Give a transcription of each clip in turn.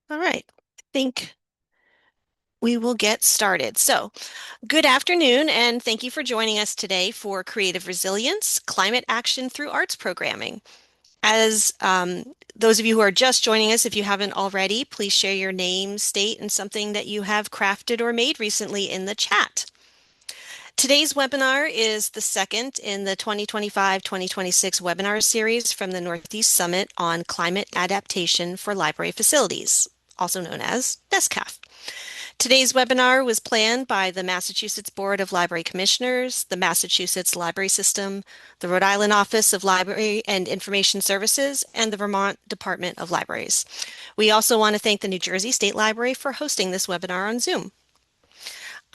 All right, I think we will get started. So, good afternoon, and thank you for joining us today for Creative Resilience, Climate Action Through Arts Programming. As those of you who are just joining us, if you haven't already, please share your name, state, and something that you have crafted or made recently in the chat. Today's webinar is the second in the 2025-2026 webinar series from the Northeast Summit on Climate Adaptation for Library Facilities, also known as NESCAF. Today's webinar was planned by the Massachusetts Board of Library Commissioners, the Massachusetts Library System, the Rhode Island Office of Library and Information Services, and the Vermont Department of Libraries. We also want to thank the New Jersey State Library for hosting this webinar on Zoom.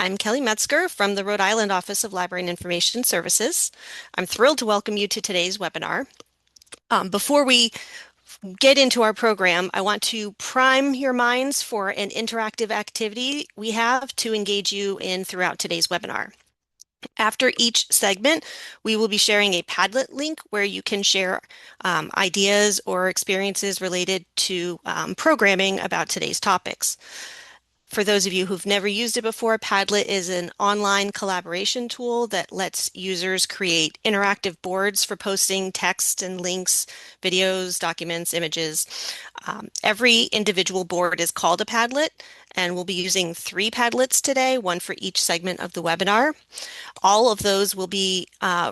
I'm Kelly Metzger from the Rhode Island Office of Library and Information Services. I'm thrilled to welcome you to today's webinar. Before we get into our program, I want to prime your minds for an interactive activity we have to engage you in throughout today's webinar. After each segment, we will be sharing a Padlet link where you can share ideas or experiences related to programming about today's topics. For those of you who've never used it before, Padlet is an online collaboration tool that lets users create interactive boards for posting text and links, videos, documents, images. Every individual board is called a Padlet, and we'll be using 3 Padlets today, one for each segment of the webinar. All of those will be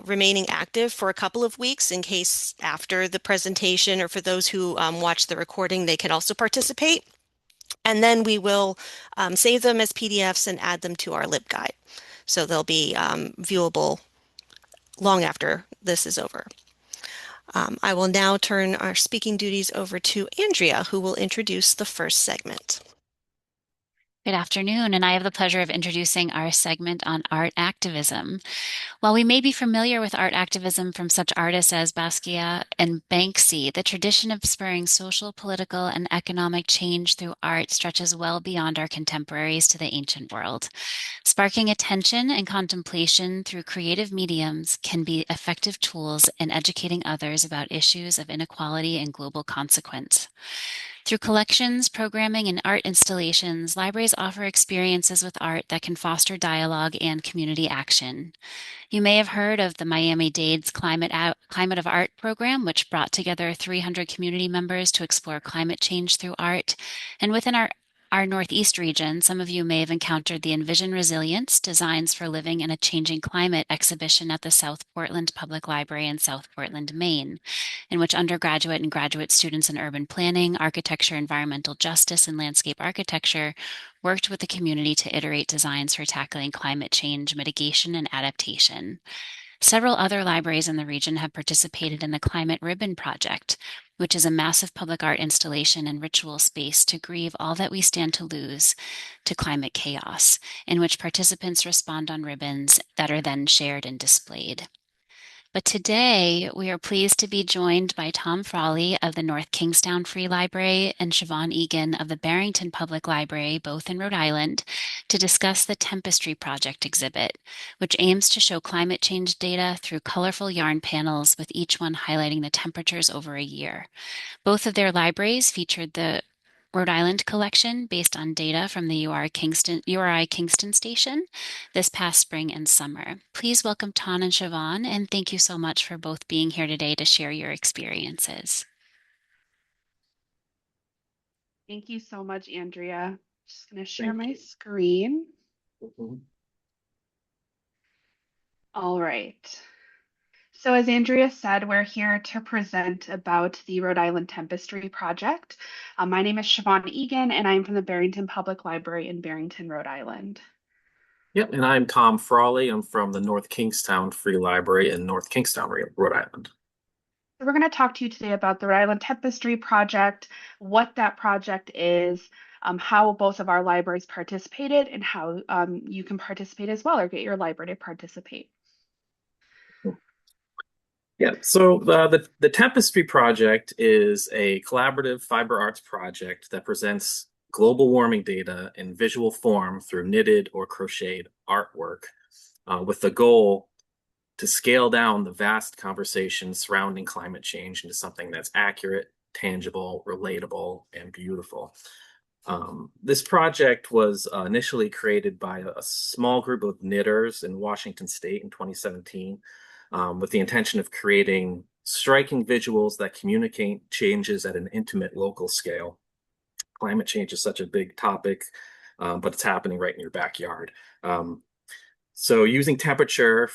remaining active for a couple of weeks in case after the presentation or for those who watch the recording, they can also participate. And then we will save them as PDFs and add them to our LibGuide. So they'll be viewable long after this is over. I will now turn our speaking duties over to Andrea, who will introduce the first segment. Good afternoon, and I have the pleasure of introducing our segment on art activism. While we may be familiar with art activism from such artists as Basquiat and Banksy, the tradition of spurring social, political, and economic change through art stretches well beyond our contemporaries to the ancient world. Sparking attention and contemplation through creative mediums can be effective tools in educating others about issues of inequality and global consequence. Through collections, programming, and art installations, libraries offer experiences with art that can foster dialogue and community action. You may have heard of the Miami-Dade's Climate of Art program, which brought together 300 community members to explore climate change through art. And within our Northeast region, some of you may have encountered the Envision Resilience Designs for Living in a Changing Climate exhibition at the South Portland Public Library in South Portland, Maine, in which undergraduate and graduate students in urban planning, architecture, environmental justice, and landscape architecture worked with the community to iterate designs for tackling climate change mitigation and adaptation. Several other libraries in the region have participated in the Climate Ribbon Project, which is a massive public art installation and ritual space to grieve all that we stand to lose to climate chaos, in which participants respond on ribbons that are then shared and displayed. But today, we are pleased to be joined by Tom Frawley of the North Kingstown Free Library and Siobhan Egan of the Barrington Public Library, both in Rhode Island, to discuss the Tempestry Project exhibit, which aims to show climate change data through colorful yarn panels, with each one highlighting the temperatures over a year. Both of their libraries featured the Rhode Island collection based on data from the URI Kingston station this past spring and summer. Please welcome Ton and Siobhan, and thank you so much for both being here today to share your experiences. Thank you so much, Andrea. Just going to share my screen. All right. So as Andrea said, we're here to present about the Rhode Island Tempestry Project. My name is Siobhan Egan, and I'm from the Barrington Public Library in Barrington, Rhode Island. Yep, and I'm Tom Frawley. I'm from the North Kingstown Free Library in North Kingstown, Rhode Island. So we're going to talk to you today about the Rhode Island Tempestry Project, what that project is, how both of our libraries participated, and how you can participate as well or get your library to participate. Yeah, so the Tapestry Project is a collaborative fiber arts project that presents global warming data in visual form through knitted or crocheted artwork, with the goal to scale down the vast conversation surrounding climate change into something that's accurate, tangible, relatable, and beautiful. This project was initially created by a small group of knitters in Washington State in 2017, with the intention of creating striking visuals that communicate changes at an intimate local scale. Climate change is such a big topic, but it's happening right in your backyard. So using temperature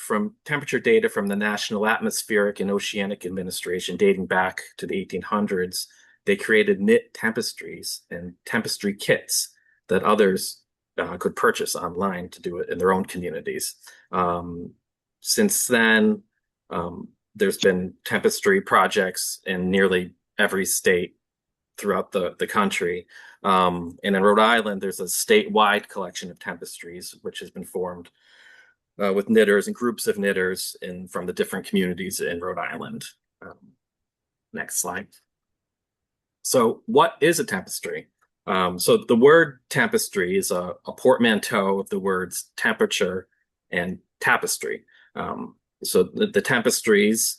data from the National Atmospheric and Oceanic Administration dating back to the 1800s, they created knit tapestries and tapestry kits that others could purchase online to do it in their own communities. Since then, there's been tapestry projects in nearly every state throughout the country. And in Rhode Island, there's a statewide collection of tapestries, which has been formed with knitters and groups of knitters from the different communities in Rhode Island. Next slide. So what is a tapestry? So the word tapestry is a portmanteau of the words temperature and tapestry. So the tapestries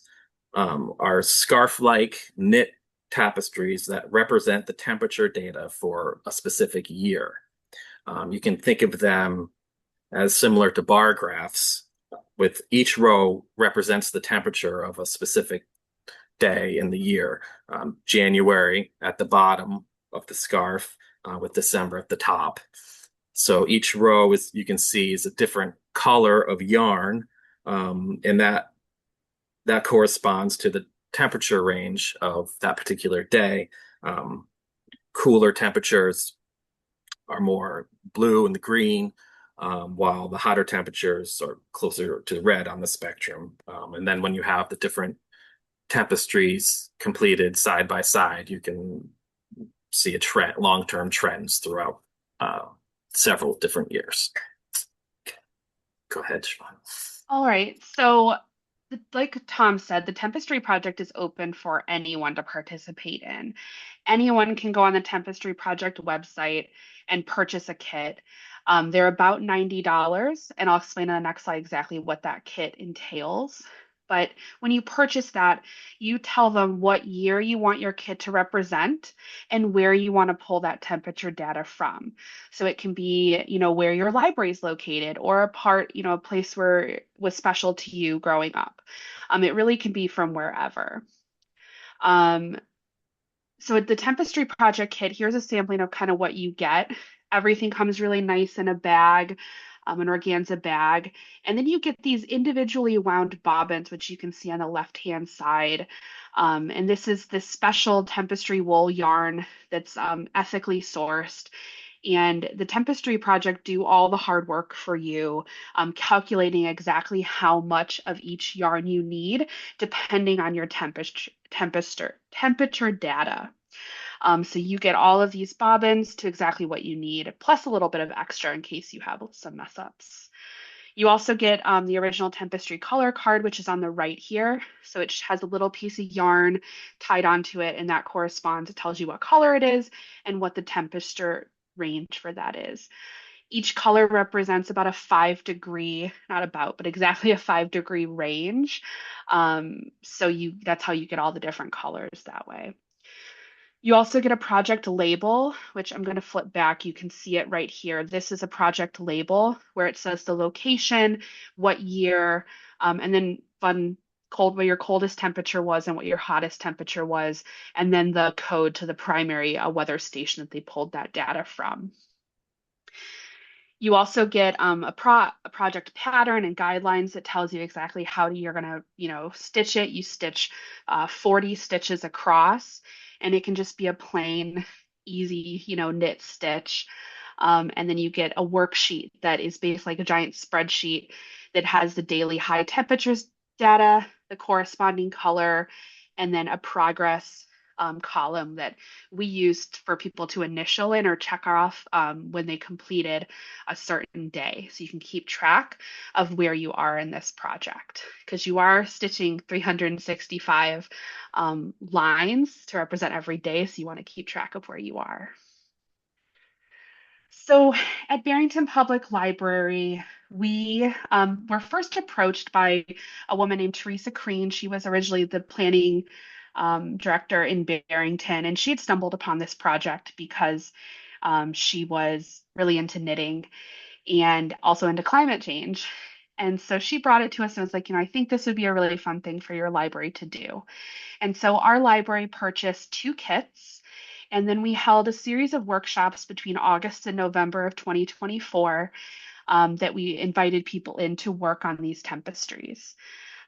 are scarf-like knit tapestries that represent the temperature data for a specific year. You can think of them as similar to bar graphs, with each row represents the temperature of a specific day in the year. January at the bottom of the scarf, with December at the top. So each row, you can see, is a different color of yarn, and that corresponds to the temperature range of that particular day. Cooler temperatures are more blue and the green, while the hotter temperatures are closer to red on the spectrum. And then when you have the different tapestries completed side by side, you can see long-term trends throughout several different years. Go ahead, Siobhan. All right. So, like Tom said, the Tapestry Project is open for anyone to participate in. Anyone can go on the Tapestry Project website and purchase a kit. They're about $90, and I'll explain on the next slide exactly what that kit entails. But when you purchase that, you tell them what year you want your kit to represent and where you want to pull that temperature data from. So it can be, where your library is located, or a place where was special to you growing up. It really can be from wherever. So the Tapestry Project kit, here's a sampling of kind of what you get. Everything comes really nice in a bag, an organza bag. And then you get these individually wound bobbins, which you can see on the left-hand side. And this is this special Tapestry wool yarn that's ethically sourced. And the Tapestry Project do all the hard work for you, calculating exactly how much of each yarn you need, depending on your temperature data. So you get all of these bobbins to exactly what you need, plus a little bit of extra in case you have some mess ups. You also get the original Tapestry color card, which is on the right here. So it has a little piece of yarn tied onto it, and that corresponds. It tells you what color it is and what the temperature range for that is. Each color represents about a 5-degree, not about, but exactly a 5-degree range. So that's how you get all the different colors that way. You also get a project label, which I'm going to flip back. You can see it right here. This is a project label where it says the location, what year, and then where your coldest temperature was and what your hottest temperature was, and then the code to the primary weather station that they pulled that data from. You also get a project pattern and guidelines that tells you exactly how you're going to, stitch it. You stitch 40 stitches across, and it can just be a plain, easy, knit stitch. And then you get a worksheet that is basically like a giant spreadsheet that has the daily high temperatures data, the corresponding color, and then a progress column that we used for people to initial in or check off when they completed a certain day. So you can keep track of where you are in this project, because you are stitching 365 lines to represent every day. So you want to keep track of where you are. So at Barrington Public Library, we were first approached by a woman named Teresa Crean. She was originally the planning director in Barrington, and she had stumbled upon this project because She was really into knitting and also into climate change. And so she brought it to us and was like, I think this would be a really fun thing for your library to do. And so our library purchased 2 kits. And then we held a series of workshops between August and November of 2024 that we invited people in to work on these tapestries.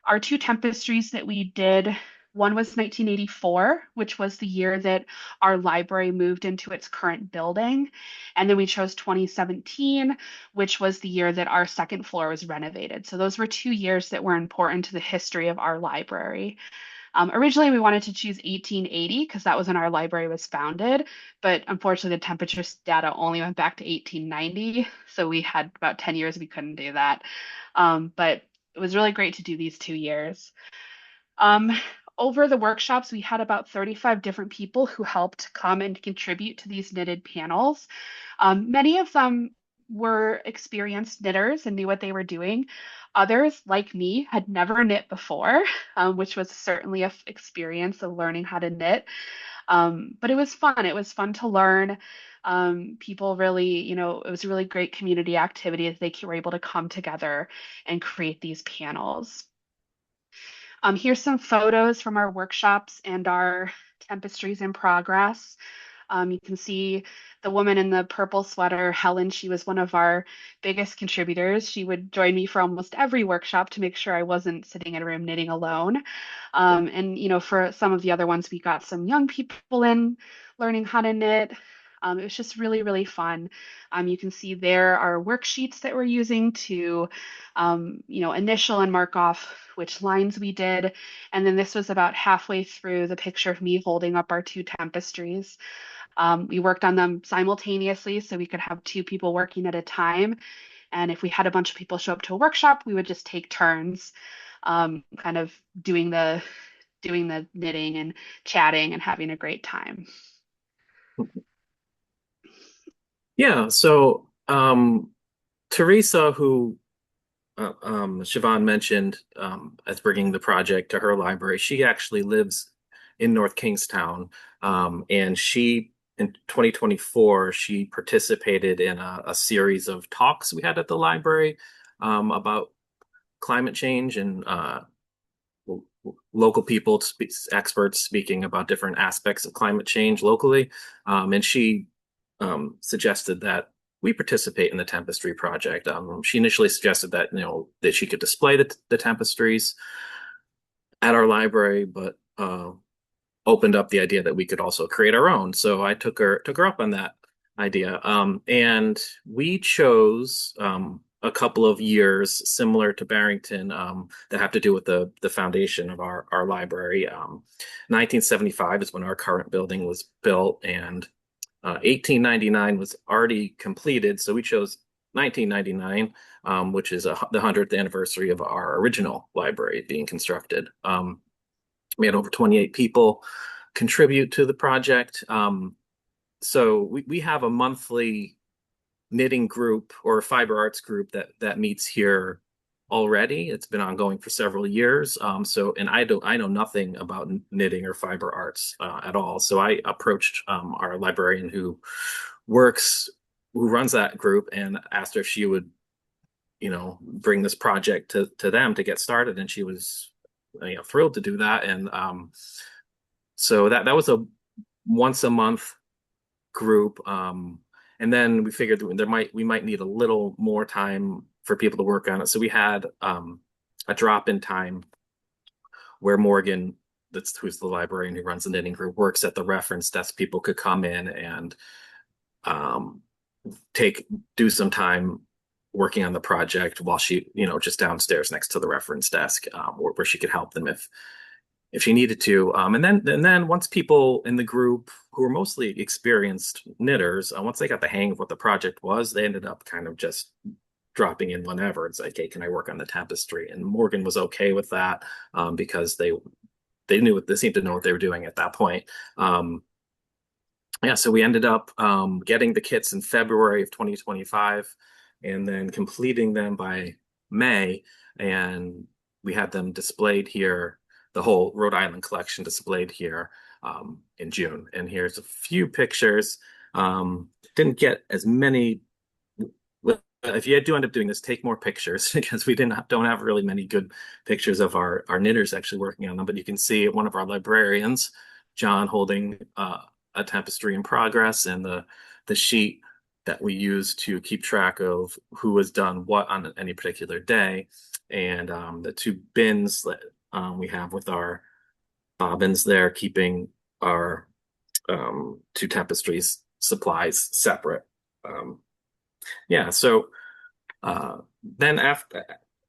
Our 2 tapestries that we did, one was 1984, which was the year that our library moved into its current building. And then we chose 2017, which was the year that our second floor was renovated. So those were 2 years that were important to the history of our library. Originally, we wanted to choose 1880 because that was when our library was founded, but unfortunately, the temperature data only went back to 1890, so we had about 10 years we couldn't do that. But it was really great to do these 2 years. Um, Over the workshops, we had about 35 different people who helped come and contribute to these knitted panels. Many of them were experienced knitters and knew what they were doing. Others, like me, had never knit before, which was certainly an experience of learning how to knit. But it was fun. It was fun to learn. People really, it was a really great community activity as they were able to come together and create these panels. Here's some photos from our workshops and our tapestries in progress. You can see the woman in the purple sweater, Helen. She was one of our biggest contributors. She would join me for almost every workshop to make sure I wasn't sitting in a room knitting alone. And for some of the other ones, we got some young people in learning how to knit. It was just really, really fun. You can see there are worksheets that we're using to, initial and mark off which lines we did. And then this was about halfway through the picture of me holding up our 2 tapestries. We worked on them simultaneously so we could have 2 people working at a time. And if we had a bunch of people show up to a workshop, we would just take turns, kind of doing the knitting and chatting and having a great time. Yeah, so Teresa, who Siobhan mentioned as bringing the project to her library, she actually lives in North Kingstown, and she in 2024 she participated in a series of talks we had at the library about climate change and local people, experts speaking about different aspects of climate change locally, and she suggested that we participate in the tapestry project. She initially suggested that that she could display the tapestries at our library, but opened up the idea that we could also create our own. So I took her up on that idea, and we chose a couple of years similar to Barrington that have to do with the foundation of our library. 1975 is when our current building was built, and 1899 was already completed, so we chose 1999, which is the 100th anniversary of our original library being constructed. We had over 28 people contribute to the project. So we have a monthly knitting group or fiber arts group that meets here already. It's been ongoing for several years. And I know nothing about knitting or fiber arts at all. So I approached our librarian who runs that group and asked her if she would, bring this project to them to get started. And she was, thrilled to do that. And so that was a once a month group. And then we figured we might need a little more time for people to work on it. So we had a drop-in time where Morgan, who's the librarian who runs the knitting group, works at the reference desk. People could come in and do some time working on the project while she, just downstairs next to the reference desk, where she could help them if she needed to. And then once people in the group who were mostly experienced knitters, once they got the hang of what the project was, they ended up kind of just dropping in whenever. It's like, hey, can I work on the tapestry? And Morgan was okay with that because they seemed to know what they were doing at that point. So we ended up getting the kits in February of 2025 and then completing them by May. And we had them displayed here, the whole Rhode Island collection displayed here in June. And here's a few pictures. didn't get as many. If you do end up doing this, take more pictures because we don't have really many good pictures of our knitters actually working on them. But you can see one of our librarians, John, holding a tapestry in progress, and the sheet that we use to keep track of who has done what on any particular day, and the two bins that we have with our bobbins there, keeping our two tapestries supplies separate. Yeah, so then after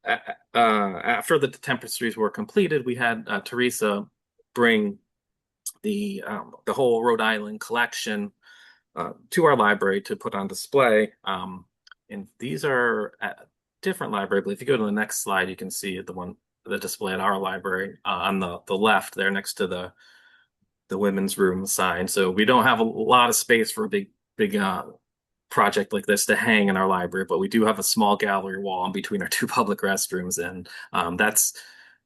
the tapestries were completed, we had Teresa bring the whole Rhode Island collection to our library to put on display. And these are at a different library, but if you go to the next slide, you can see the display at our library on the left there next to the women's room sign. So we don't have a lot of space for a big project like this to hang in our library, but we do have a small gallery wall in between our two public restrooms, and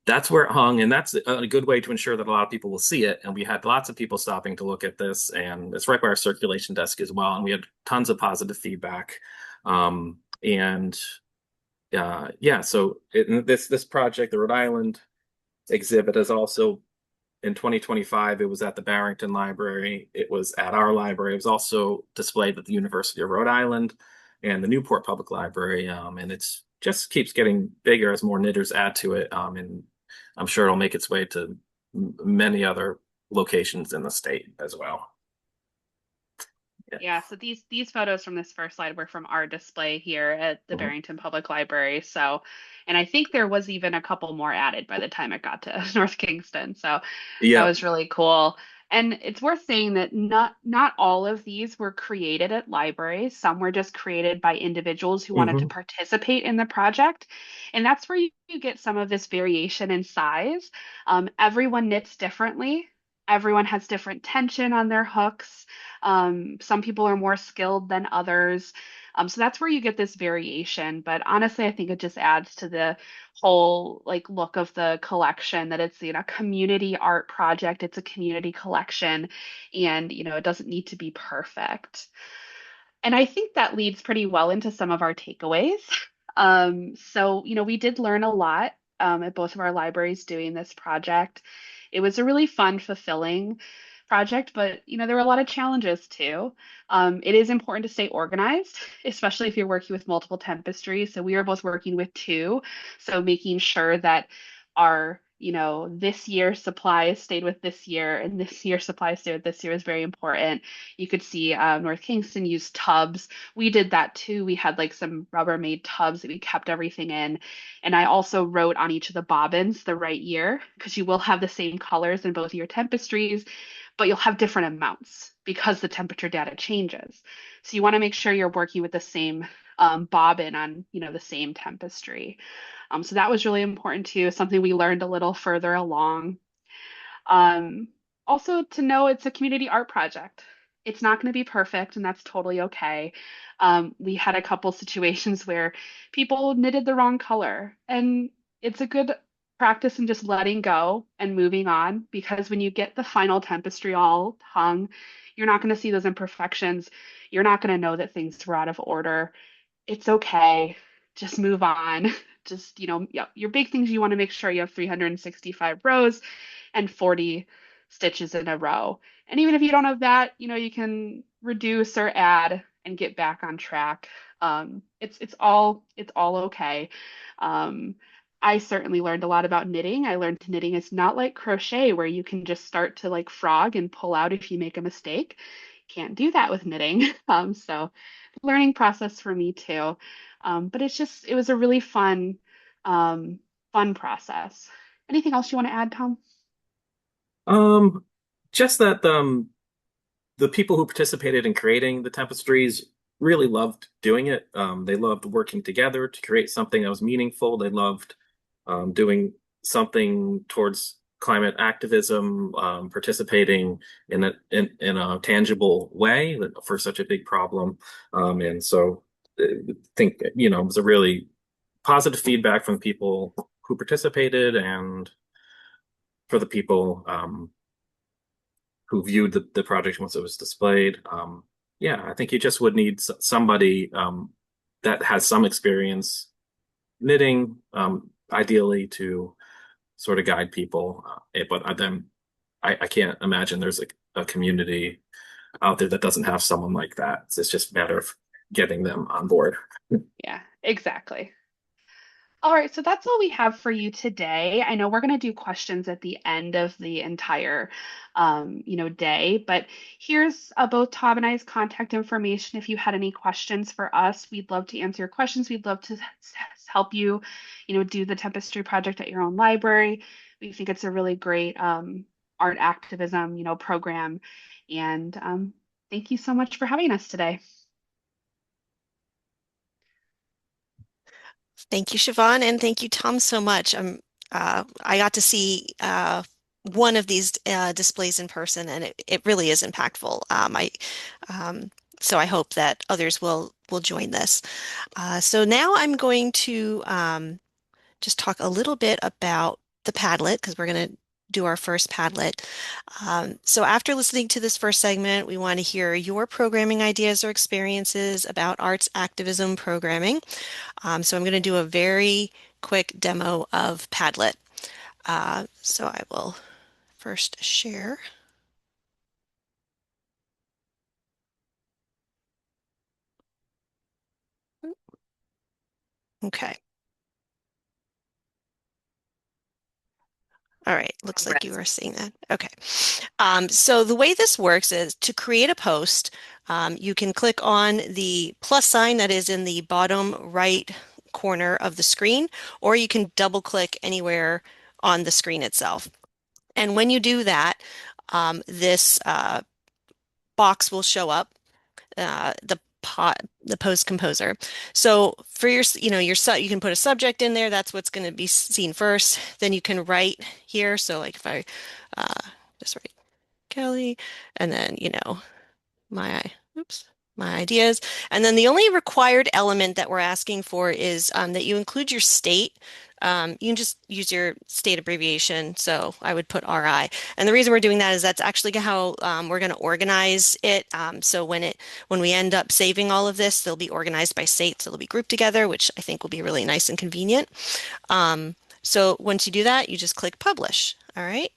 that's where it hung, and that's a good way to ensure that a lot of people will see it. And we had lots of people stopping to look at this, and it's right by our circulation desk as well, and we had tons of positive feedback. And yeah, so this project, the Rhode Island exhibit, is also in 2025, it was at the Barrington Library. It was at our library. It was also displayed at the University of Rhode Island and the Newport Public Library. And it's just keeps getting bigger as more knitters add to it. And I'm sure it'll make its way to many other locations in the state as well. Yeah, so these photos from this first slide were from our display here at the Barrington Public Library. So, and I think there was even a couple more added by the time it got to North Kingston. So that Yeah. was really cool. And it's worth saying that not all of these were created at libraries. Some were just created by individuals who wanted to Hmm. participate in the project. And that's where you get some of this variation in size. Everyone knits differently. Everyone has different tension on their hooks. Some people are more skilled than others. So that's where you get this variation. But honestly, I think it just adds to the whole like look of the collection that it's, community art project. It's a community collection, and it doesn't need to be perfect. And I think that leads pretty well into some of our takeaways. So, we did learn a lot at both of our libraries doing this project. It was a really fun, fulfilling project, but there were a lot of challenges too. It is important to stay organized, especially if you're working with multiple tapestries. So we are both working with two, so making sure that our this year's supplies stayed with this year and this year's supplies stayed with this year is very important. You could see North Kingston used tubs. We did that too. We had like some Rubbermaid tubs that we kept everything in. And I also wrote on each of the bobbins the right year, because you will have the same colors in both of your tapestries, but you'll have different amounts because the temperature data changes. So you want to make sure you're working with the same bobbin on the same tapestry. So that was really important too, something we learned a little further along. Um, Also to know it's a community art project. It's not going to be perfect, and that's totally okay. We had a couple situations where people knitted the wrong color, and it's a good practice in just letting go and moving on, because when you get the final tapestry all hung, you're not going to see those imperfections. You're not going to know that things were out of order. It's okay. Just move on. Just, yeah, your big things, you want to make sure you have 365 rows and 40 stitches in a row. And even if you don't have that, you can reduce or add and get back on track. It's all okay. I certainly learned a lot about knitting. I learned knitting is not like crochet where you can just start to like frog and pull out if you make a mistake. Can't do that with knitting. So learning process for me too. But it was a really fun process. Anything else you want to add, Tom? Um, just that the people who participated in creating the tapestries really loved doing it. They loved working together to create something that was meaningful. They loved doing something towards climate activism, participating in a tangible way for such a big problem. And so I think, it was a really positive feedback from people who participated, and for the people who viewed the project once it was displayed. Yeah, I think you just would need somebody that has some experience knitting, ideally to sort of guide people. But then I can't imagine there's a community out there that doesn't have someone like that. It's just a matter of getting them on board. Yeah, exactly. All right, so that's all we have for you today. I know we're going to do questions at the end of the entire, day, but here's both Tom and I's contact information. If you had any questions for us, we'd love to answer your questions. We'd love to help you, do the Tempestry project at your own library. We think it's a really great art activism, program. And thank you so much for having us today. Thank you, Siobhan, and thank you, Tom, so much. I got to see one of these displays in person, and it really is impactful. Um, so I hope that others will join this. So now I'm going to just talk a little bit about the Padlet because we're going to do our first Padlet. So after listening to this first segment, we want to hear your programming ideas or experiences about arts activism programming. So I'm going to do a very quick demo of Padlet. So I will first share. Okay. All right. Looks like you are seeing that. Okay. So the way this works is to create a post, you can click on the plus sign that is in the bottom right corner of the screen, or you can double click anywhere on the screen itself. And when you do that, this box will show up, the post composer. So for your, you can put a subject in there. That's what's going to be seen first. Then you can write here. So like if I just write Kelly, and then, my, oops, my ideas. And then the only required element that we're asking for is that you include your state. You can just use your state abbreviation. So I would put RI. And the reason we're doing that is that's actually how we're going to organize it. So when we end up saving all of this, they'll be organized by state. So they'll be grouped together, which I think will be really nice and convenient. So once you do that, you just click publish. All right.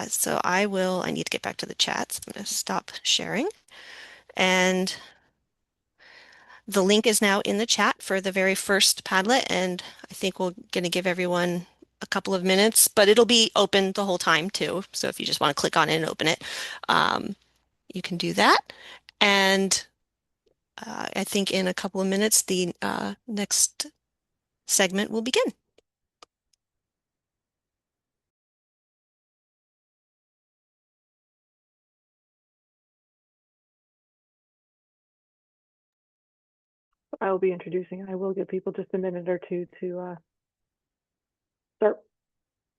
So I need to get back to the chat. So I'm going to stop sharing. And the link is now in the chat for the very first Padlet, and I think we're going to give everyone a couple of minutes, but it'll be open the whole time too. So if you just want to click on it and open it, you can do that. And I think in a couple of minutes, the next segment will begin. I will be introducing. I will give people just a minute or two to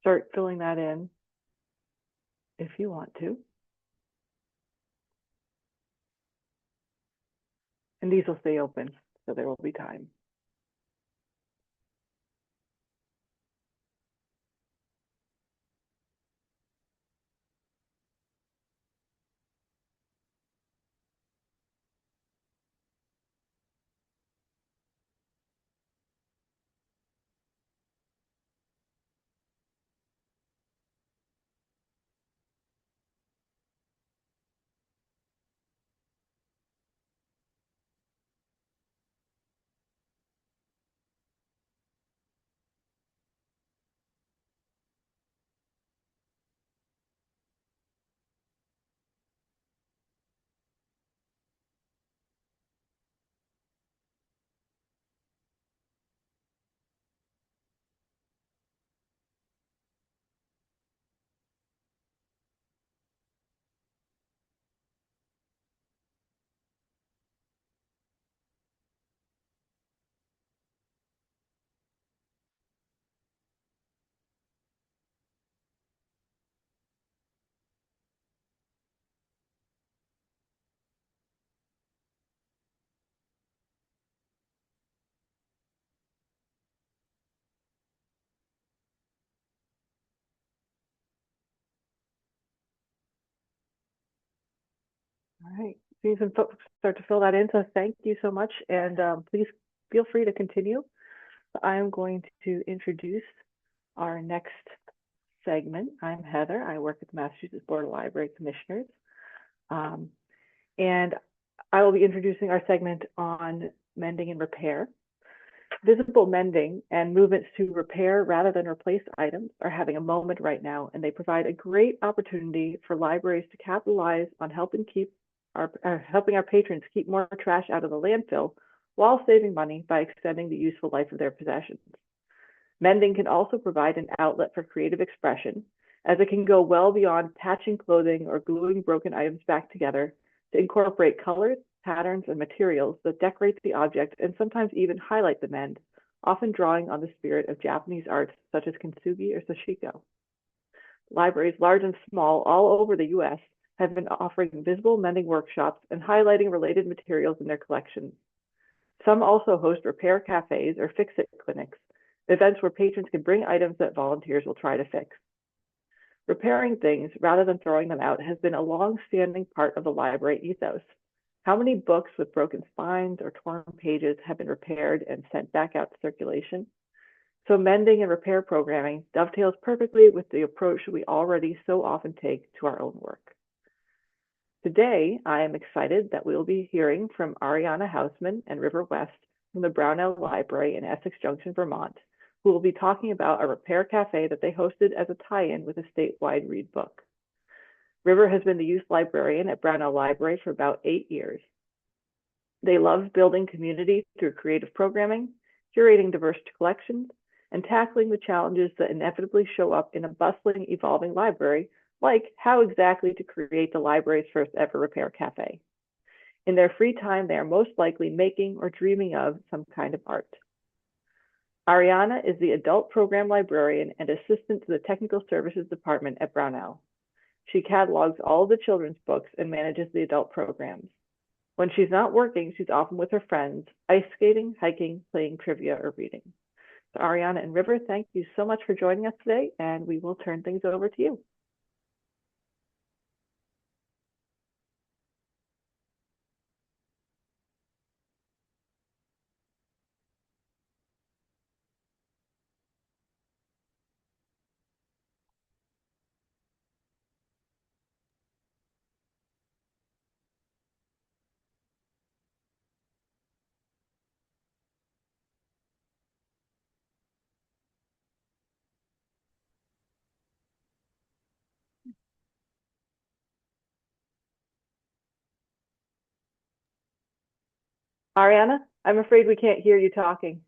start filling that in if you want to. And these will stay open, so there will be time. All right. seeing some folks start to fill that in. So thank you so much. And please feel free to continue. I am going to introduce our next segment. I'm Heather. I work at the Massachusetts Board of Library Commissioners. And I will be introducing our segment on mending and repair. Visible mending and movements to repair rather than replace items are having a moment right now, and they provide a great opportunity for libraries to capitalize on helping our patrons keep more trash out of the landfill while saving money by extending the useful life of their possessions. Mending can also provide an outlet for creative expression, as it can go well beyond patching clothing or gluing broken items back together to incorporate colors, patterns, and materials that decorate the object and sometimes even highlight the mend, often drawing on the spirit of Japanese arts such as kintsugi or sashiko. Libraries large and small all over the U.S. have been offering visible mending workshops and highlighting related materials in their collections. Some also host repair cafes or fix-it clinics, events where patrons can bring items that volunteers will try to fix. Repairing things rather than throwing them out has been a long-standing part of the library ethos. How many books with broken spines or torn pages have been repaired and sent back out to circulation? So mending and repair programming dovetails perfectly with the approach we already so often take to our own work. Today, I am excited that we will be hearing from Ariana Hausmann and River West from the Brownell Library in Essex Junction, Vermont, who will be talking about a repair cafe that they hosted as a tie-in with a statewide read book. River has been the youth librarian at Brownell Library for about 8 years. They love building community through creative programming, curating diverse collections, and tackling the challenges that inevitably show up in a bustling, evolving library, like how exactly to create the library's first ever repair cafe. In their free time, they are most likely making or dreaming of some kind of art. Ariana is the adult program librarian and assistant to the technical services department at Brownell. She catalogs all of the children's books and manages the adult programs. When she's not working, she's often with her friends, ice skating, hiking, playing trivia, or reading. So Ariana and River, thank you so much for joining us today, and we will turn things over to you. Ariana, I'm afraid we can't hear you talking.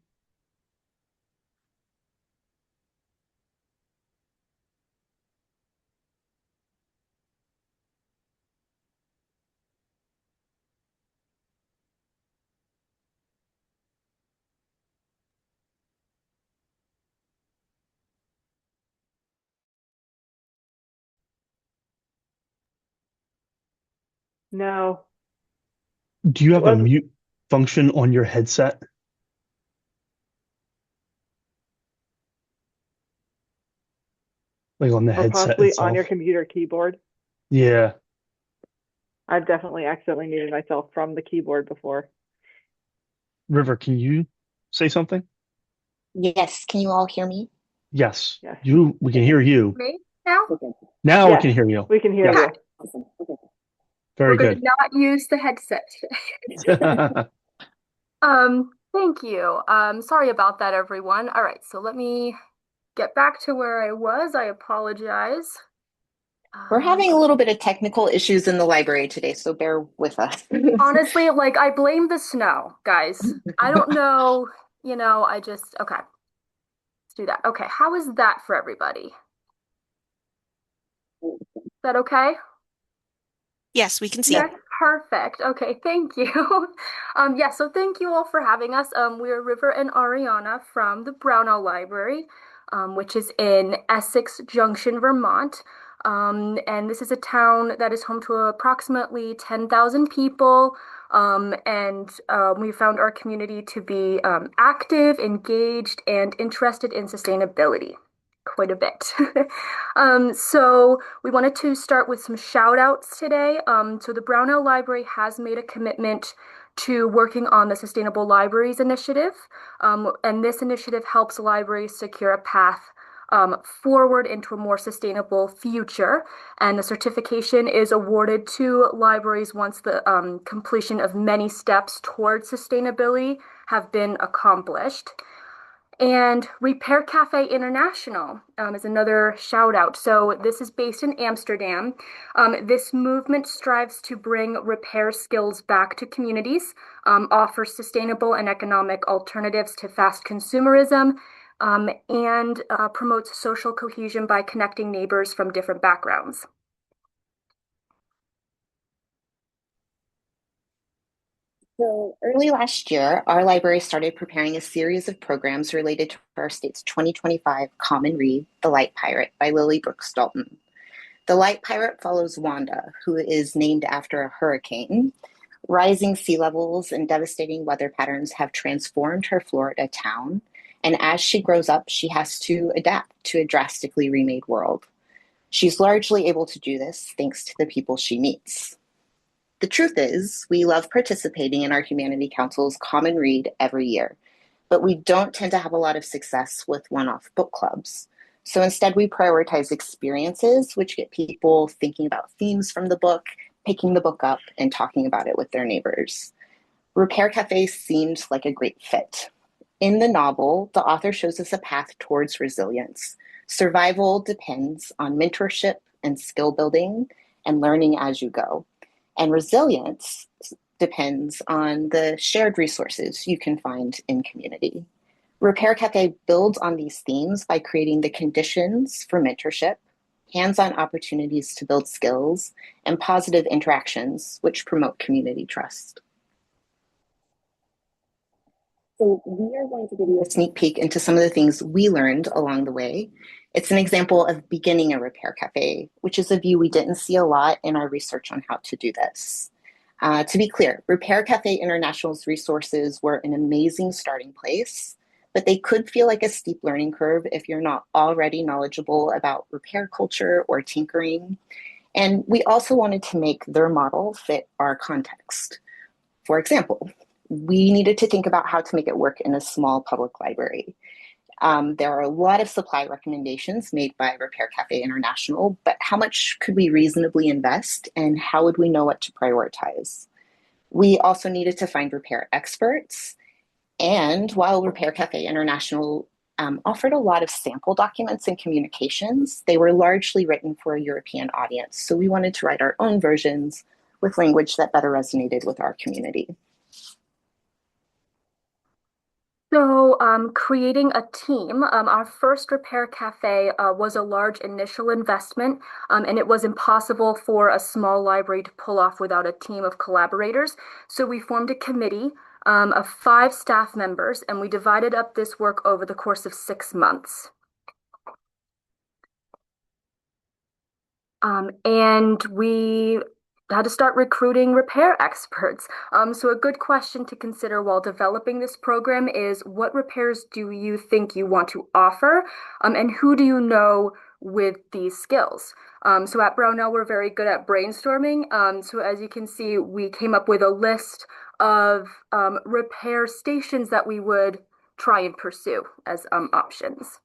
No, Do you it have a wasn't, mute function on your headset? Like on the or headset possibly on your itself? computer keyboard. Yeah. I've definitely accidentally muted myself from the keyboard before. River, can you say something? Yes, can you all hear me? Yes. Yes. We can hear you. Me now? Now we Yes, can hear you. we can hear Yes. you. Very We're going to good. not use the headset today. Thank you. Sorry about that, everyone. All right, so let me get back to where I was. I apologize. We're having a little bit of technical issues in the library today, so bear with us. Honestly, like I blame the snow, guys. I don't know, okay, let's do that. Okay, how is that for everybody? Is that okay? Yes, we can see. Yes, perfect. Okay, thank you. Yeah, so thank you all for having us. We're River and Ariana from the Brownell Library, which is in Essex Junction, Vermont. And this is a town that is home to approximately 10,000 people. We found our community to be active, engaged, and interested in sustainability. quite a bit. So we wanted to start with some shout outs today. So the Brownell Library has made a commitment to working on the Sustainable Libraries Initiative. And this initiative helps libraries secure a path forward into a more sustainable future. And the certification is awarded to libraries once the completion of many steps towards sustainability have been accomplished. And Repair Cafe International is another shout out. So this is based in Amsterdam. This movement strives to bring repair skills back to communities, offers sustainable and economic alternatives to fast consumerism, and promotes social cohesion by connecting neighbors from different backgrounds. So early last year, our library started preparing a series of programs related to our state's 2025 common read, The Light Pirate by Lily Brooks Dalton. The Light Pirate follows Wanda, who is named after a hurricane. Rising sea levels and devastating weather patterns have transformed her Florida town, and as she grows up, she has to adapt to a drastically remade world. She's largely able to do this thanks to the people she meets. The truth is, we love participating in our Humanity Council's Common Read every year, but we don't tend to have a lot of success with one-off book clubs. So instead, we prioritize experiences which get people thinking about themes from the book, picking the book up, and talking about it with their neighbors. Repair Cafe seemed like a great fit. In the novel, the author shows us a path towards resilience. Survival depends on mentorship and skill building and learning as you go. And resilience depends on the shared resources you can find in community. Repair Cafe builds on these themes by creating the conditions for mentorship, hands-on opportunities to build skills, and positive interactions, which promote community trust. So we are going to give you a sneak peek into some of the things we learned along the way. It's an example of beginning a repair cafe, which is a view we didn't see a lot in our research on how to do this. To be clear, Repair Cafe International's resources were an amazing starting place, but they could feel like a steep learning curve if you're not already knowledgeable about repair culture or tinkering. And we also wanted to make their model fit our context. For example, we needed to think about how to make it work in a small public library. There are a lot of supply recommendations made by Repair Cafe International, but how much could we reasonably invest and how would we know what to prioritize? We also needed to find repair experts. And while Repair Cafe International offered a lot of sample documents and communications, they were largely written for a European audience. So we wanted to write our own versions with language that better resonated with our community. So creating a team, our first repair cafe was a large initial investment, and it was impossible for a small library to pull off without a team of collaborators. So we formed a committee of 5 staff members, and we divided up this work over the course of 6 months. And we had to start recruiting repair experts. So a good question to consider while developing this program is what repairs do you think you want to offer? And who do you know with these skills? So at Brownell, we're very good at brainstorming. So as you can see, we came up with a list of repair stations that we would try and pursue as options.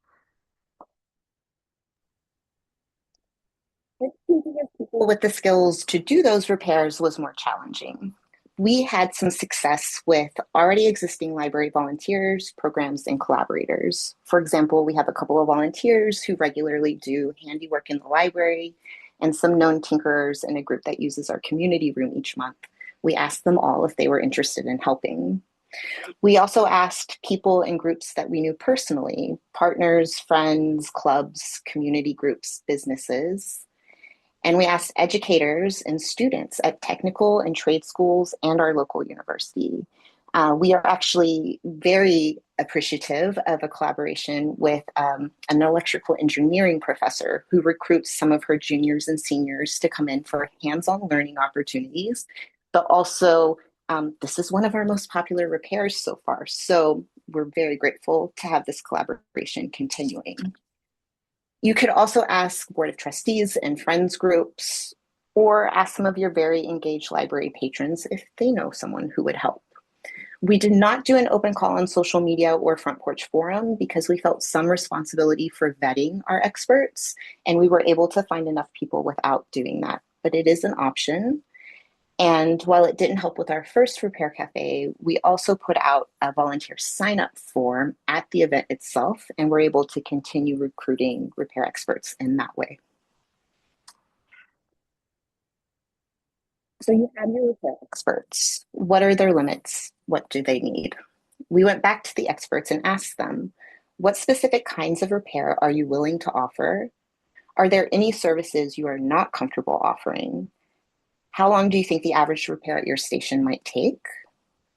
People with the skills to do those repairs was more challenging. We had some success with already existing library volunteers, programs, and collaborators. For example, we have a couple of volunteers who regularly do handiwork in the library and some known tinkerers in a group that uses our community room each month. We asked them all if they were interested in helping. We also asked people in groups that we knew personally, partners, friends, clubs, community groups, businesses. And we asked educators and students at technical and trade schools and our local university. We are actually very appreciative of a collaboration with an electrical engineering professor who recruits some of her juniors and seniors to come in for hands-on learning opportunities, but also this is one of our most popular repairs so far. So we're very grateful to have this collaboration continuing. You could also ask Board of Trustees and friends groups, or ask some of your very engaged library patrons if they know someone who would help. We did not do an open call on social media or front porch forum because we felt some responsibility for vetting our experts, and we were able to find enough people without doing that. But it is an option. And while it didn't help with our first Repair Cafe, we also put out a volunteer sign-up form at the event itself, and we're able to continue recruiting repair experts in that way. So you have your repair experts. What are their limits? What do they need? We went back to the experts and asked them, what specific kinds of repair are you willing to offer? Are there any services you are not comfortable offering? How long do you think the average repair at your station might take?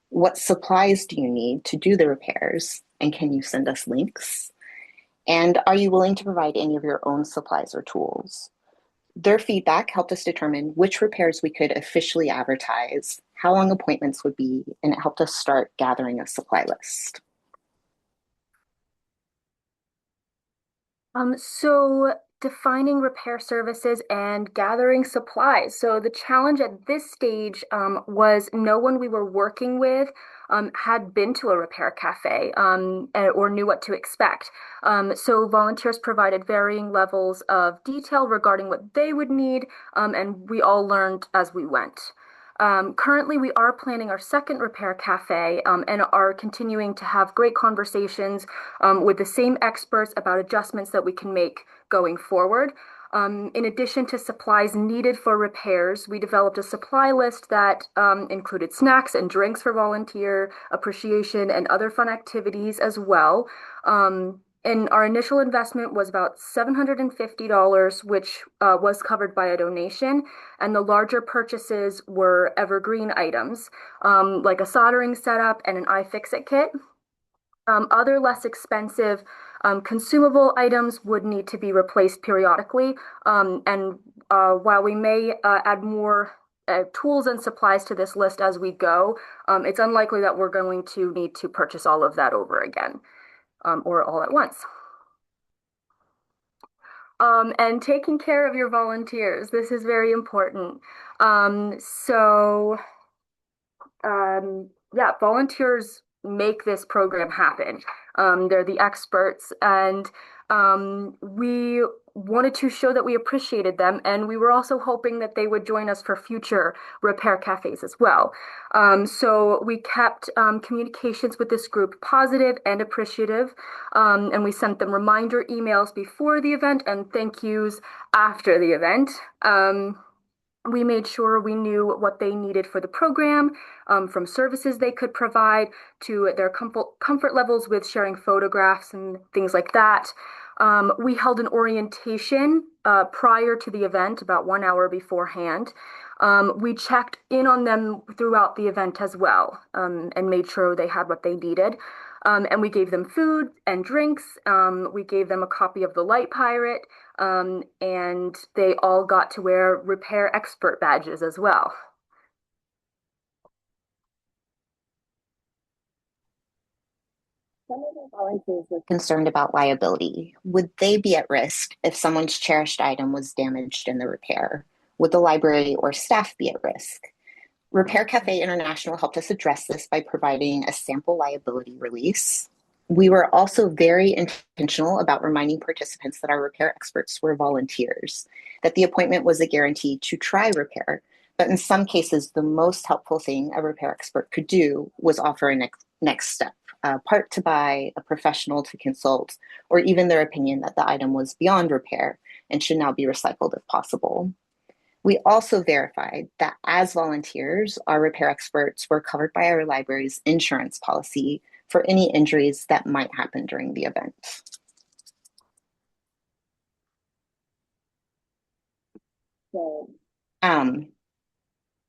What supplies do you need to do the repairs? And can you send us links? And are you willing to provide any of your own supplies or tools? Their feedback helped us determine which repairs we could officially advertise, how long appointments would be, and it helped us start gathering a supply list. So defining repair services and gathering supplies. So the challenge at this stage was no one we were working with had been to a repair cafe or knew what to expect. So volunteers provided varying levels of detail regarding what they would need, and we all learned as we went. Currently, we are planning our second repair cafe and are continuing to have great conversations with the same experts about adjustments that we can make going forward. In addition to supplies needed for repairs, we developed a supply list that included snacks and drinks for volunteer appreciation and other fun activities as well. And our initial investment was about $750, which was covered by a donation. And the larger purchases were evergreen items, like a soldering setup and an iFixit kit. Other less expensive consumable items would need to be replaced periodically. And while we may add more tools and supplies to this list as we go, it's unlikely that we're going to need to purchase all of that over again or all at once. And taking care of your volunteers. This is very important. Yeah, volunteers make this program happen. They're the experts, and we wanted to show that we appreciated them, and we were also hoping that they would join us for future repair cafes as well. So we kept communications with this group positive and appreciative, and we sent them reminder emails before the event and thank yous after the event. We made sure we knew what they needed for the program, from services they could provide to their comfort levels with sharing photographs and things like that. We held an orientation prior to the event, about 1 hour beforehand. We checked in on them throughout the event as well, and made sure they had what they needed. And we gave them food and drinks. We gave them a copy of The Light Pirate, and they all got to wear repair expert badges as well. Some of the volunteers were concerned about liability. Would they be at risk if someone's cherished item was damaged in the repair? Would the library or staff be at risk? Repair Cafe International helped us address this by providing a sample liability release. We were also very intentional about reminding participants that our repair experts were volunteers, that the appointment was a guarantee to try repair, but in some cases, the most helpful thing a repair expert could do was offer a next step, a part to buy, a professional to consult, or even their opinion that the item was beyond repair and should now be recycled if possible. We also verified that as volunteers, our repair experts were covered by our library's insurance policy for any injuries that might happen during the event. So,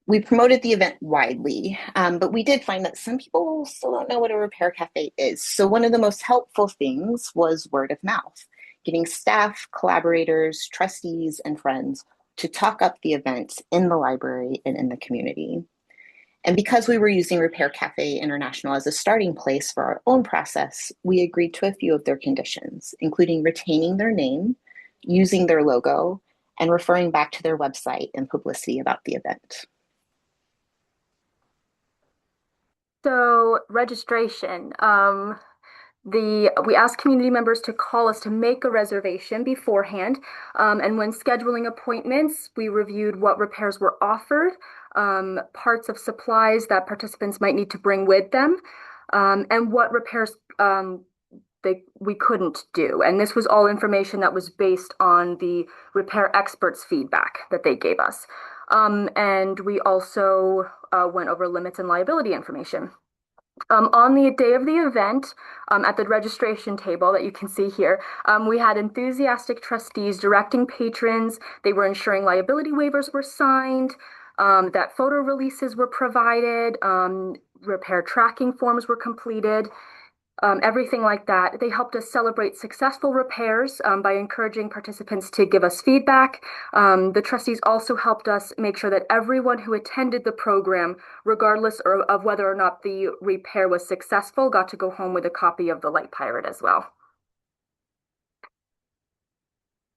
we promoted the event widely, but we did find that some people still don't know what a repair cafe is. So one of the most helpful things was word of mouth, getting staff, collaborators, trustees, and friends to talk up the event in the library and in the community. And because we were using Repair Cafe International as a starting place for our own process, we agreed to a few of their conditions, including retaining their name, using their logo, and referring back to their website and publicity about the event. So registration. We asked community members to call us to make a reservation beforehand. And when scheduling appointments, we reviewed what repairs were offered, parts of supplies that participants might need to bring with them, and what repairs we couldn't do. And this was all information that was based on the repair experts' feedback that they gave us. And we also went over limits and liability information. On the day of the event, at the registration table that you can see here, we had enthusiastic trustees directing patrons. They were ensuring liability waivers were signed, that photo releases were provided, repair tracking forms were completed, everything like that. They helped us celebrate successful repairs by encouraging participants to give us feedback. The trustees also helped us make sure that everyone who attended the program, regardless of whether or not the repair was successful, got to go home with a copy of the Light Pirate as well.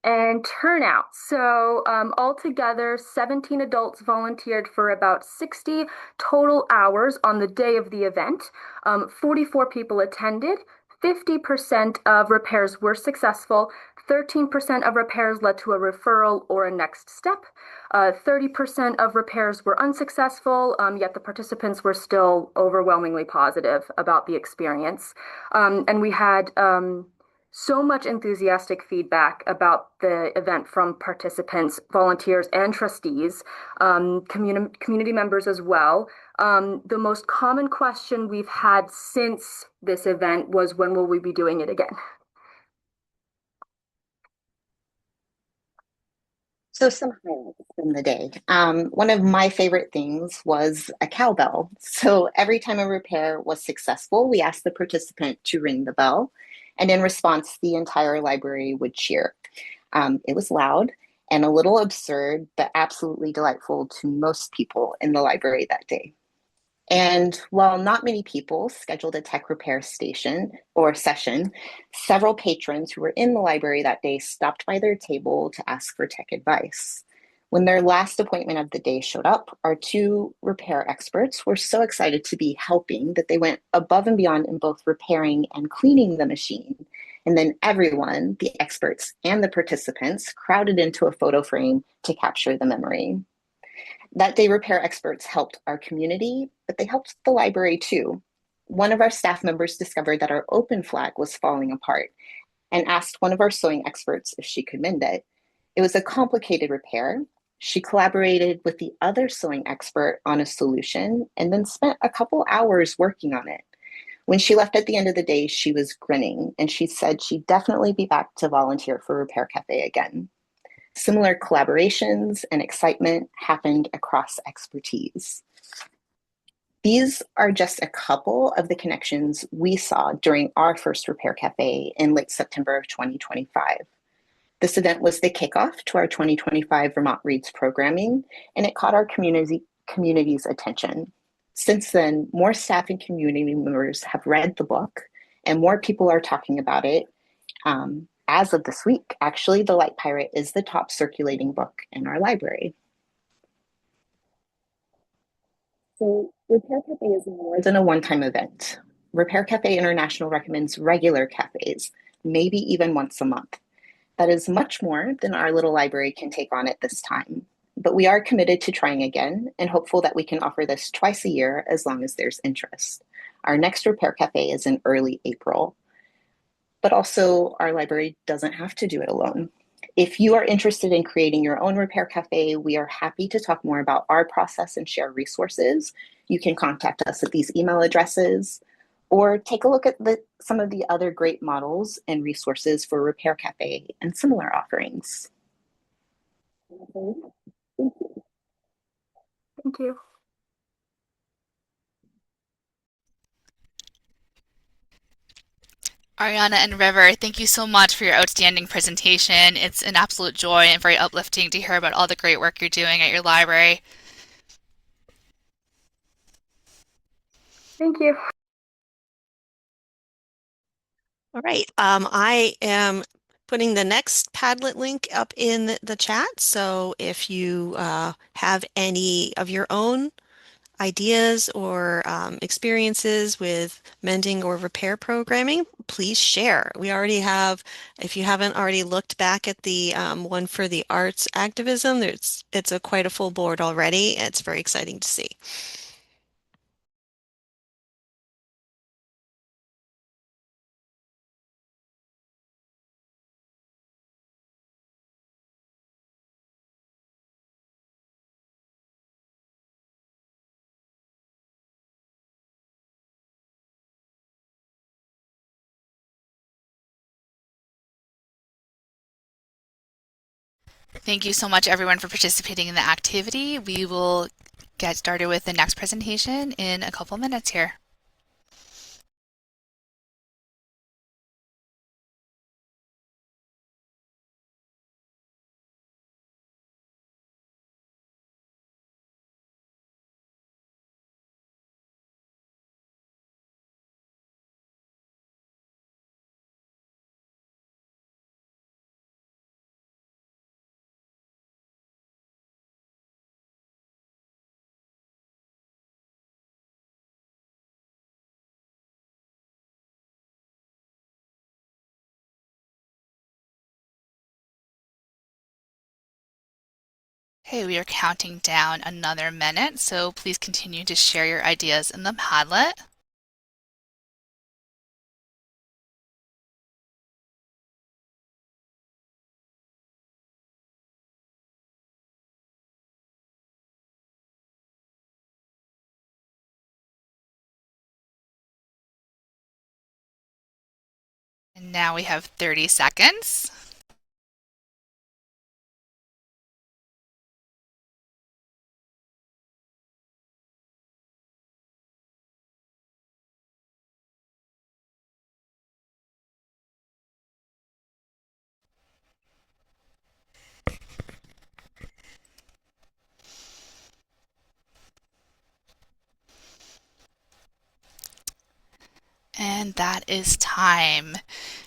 And turnout. So altogether, 17 adults volunteered for about 60 total hours on the day of the event. 44 people attended. 50% of repairs were successful. 13% of repairs led to a referral or a next step. 30% of repairs were unsuccessful, yet the participants were still overwhelmingly positive about the experience. And we had so much enthusiastic feedback about the event from participants, volunteers, and trustees, community members as well. The most common question we've had since this event was, when will we be doing it again? So some highlights from the day. One of my favorite things was a cowbell. So every time a repair was successful, we asked the participant to ring the bell. And in response, the entire library would cheer. It was loud and a little absurd, but absolutely delightful to most people in the library that day. And while not many people scheduled a tech repair station or session, several patrons who were in the library that day stopped by their table to ask for tech advice. When their last appointment of the day showed up, our two repair experts were so excited to be helping that they went above and beyond in both repairing and cleaning the machine. And then everyone, the experts and the participants, crowded into a photo frame to capture the memory. That day, repair experts helped our community, but they helped the library too. One of our staff members discovered that our open flag was falling apart and asked one of our sewing experts if she could mend it. It was a complicated repair. She collaborated with the other sewing expert on a solution and then spent a couple hours working on it. When she left at the end of the day, she was grinning, and she said she'd definitely be back to volunteer for Repair Cafe again. Similar collaborations and excitement happened across expertise. These are just a couple of the connections we saw during our first Repair Cafe in late September of 2025. This event was the kickoff to our 2025 Vermont Reads programming, and it caught our community's attention. Since then, more staff and community members have read the book, and more people are talking about it. As of this week, actually, The Light Pirate is the top circulating book in our library. So Repair Cafe is more than a one-time event. Repair Cafe International recommends regular cafes, maybe even once a month. That is much more than our little library can take on at this time. But we are committed to trying again and hopeful that we can offer this twice a year as long as there's interest. Our next Repair Cafe is in early April. But also, our library doesn't have to do it alone. If you are interested in creating your own Repair Cafe, we are happy to talk more about our process and share resources. You can contact us at these email addresses, or take a look at some of the other great models and resources for Repair Cafe and similar offerings. Thank you. Thank you. Ariana and River, thank you so much for your outstanding presentation. It's an absolute joy and very uplifting to hear about all the great work you're doing at your library. Thank you. All right. I am putting the next Padlet link up in the chat. So if you have any of your own ideas or experiences with mending or repair programming, please share. We already have, if you haven't already looked back at the one for the arts activism, it's a quite a full board already. It's very exciting to see. Thank you so much, everyone, for participating in the activity. We will get started with the next presentation in a couple minutes here. Okay, we are counting down another minute, so please continue to share your ideas in the Padlet. And now we have 30 seconds. And that is time.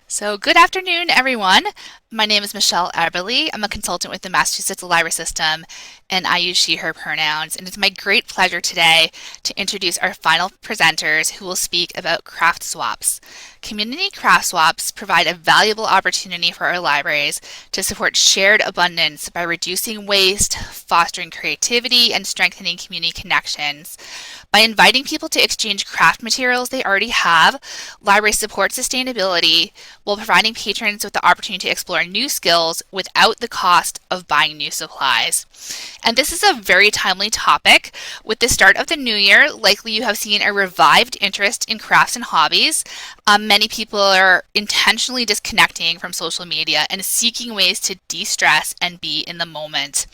So good afternoon, everyone. My name is Michelle Eberly. I'm a consultant with the Massachusetts Library System, and I use she, her pronouns. And it's my great pleasure today to introduce our final presenters who will speak about craft swaps. Community craft swaps provide a valuable opportunity for our libraries to support shared abundance by reducing waste, fostering creativity, and strengthening community connections. By inviting people to exchange craft materials they already have, libraries support sustainability while providing patrons with the opportunity to explore new skills without the cost of buying new supplies. And this is a very timely topic. With the start of the new year, likely you have seen a revived interest in crafts and hobbies. Many people are intentionally disconnecting from social media and seeking ways to de-stress and be in the moment.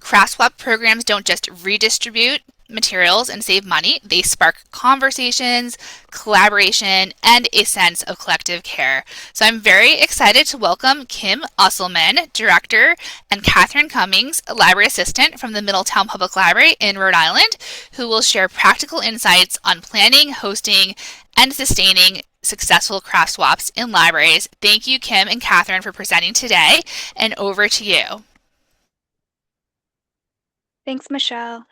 Craft swap programs don't just redistribute materials and save money, they spark conversations, collaboration, and a sense of collective care. So I'm very excited to welcome Kim Usselman, Director, and Catherine Cummings, Library Assistant from the Middletown Public Library in Rhode Island, who will share practical insights on planning, hosting, and sustaining successful craft swaps in libraries. Thank you, Kim and Catherine, for presenting today, and over to you. Thanks, Michelle.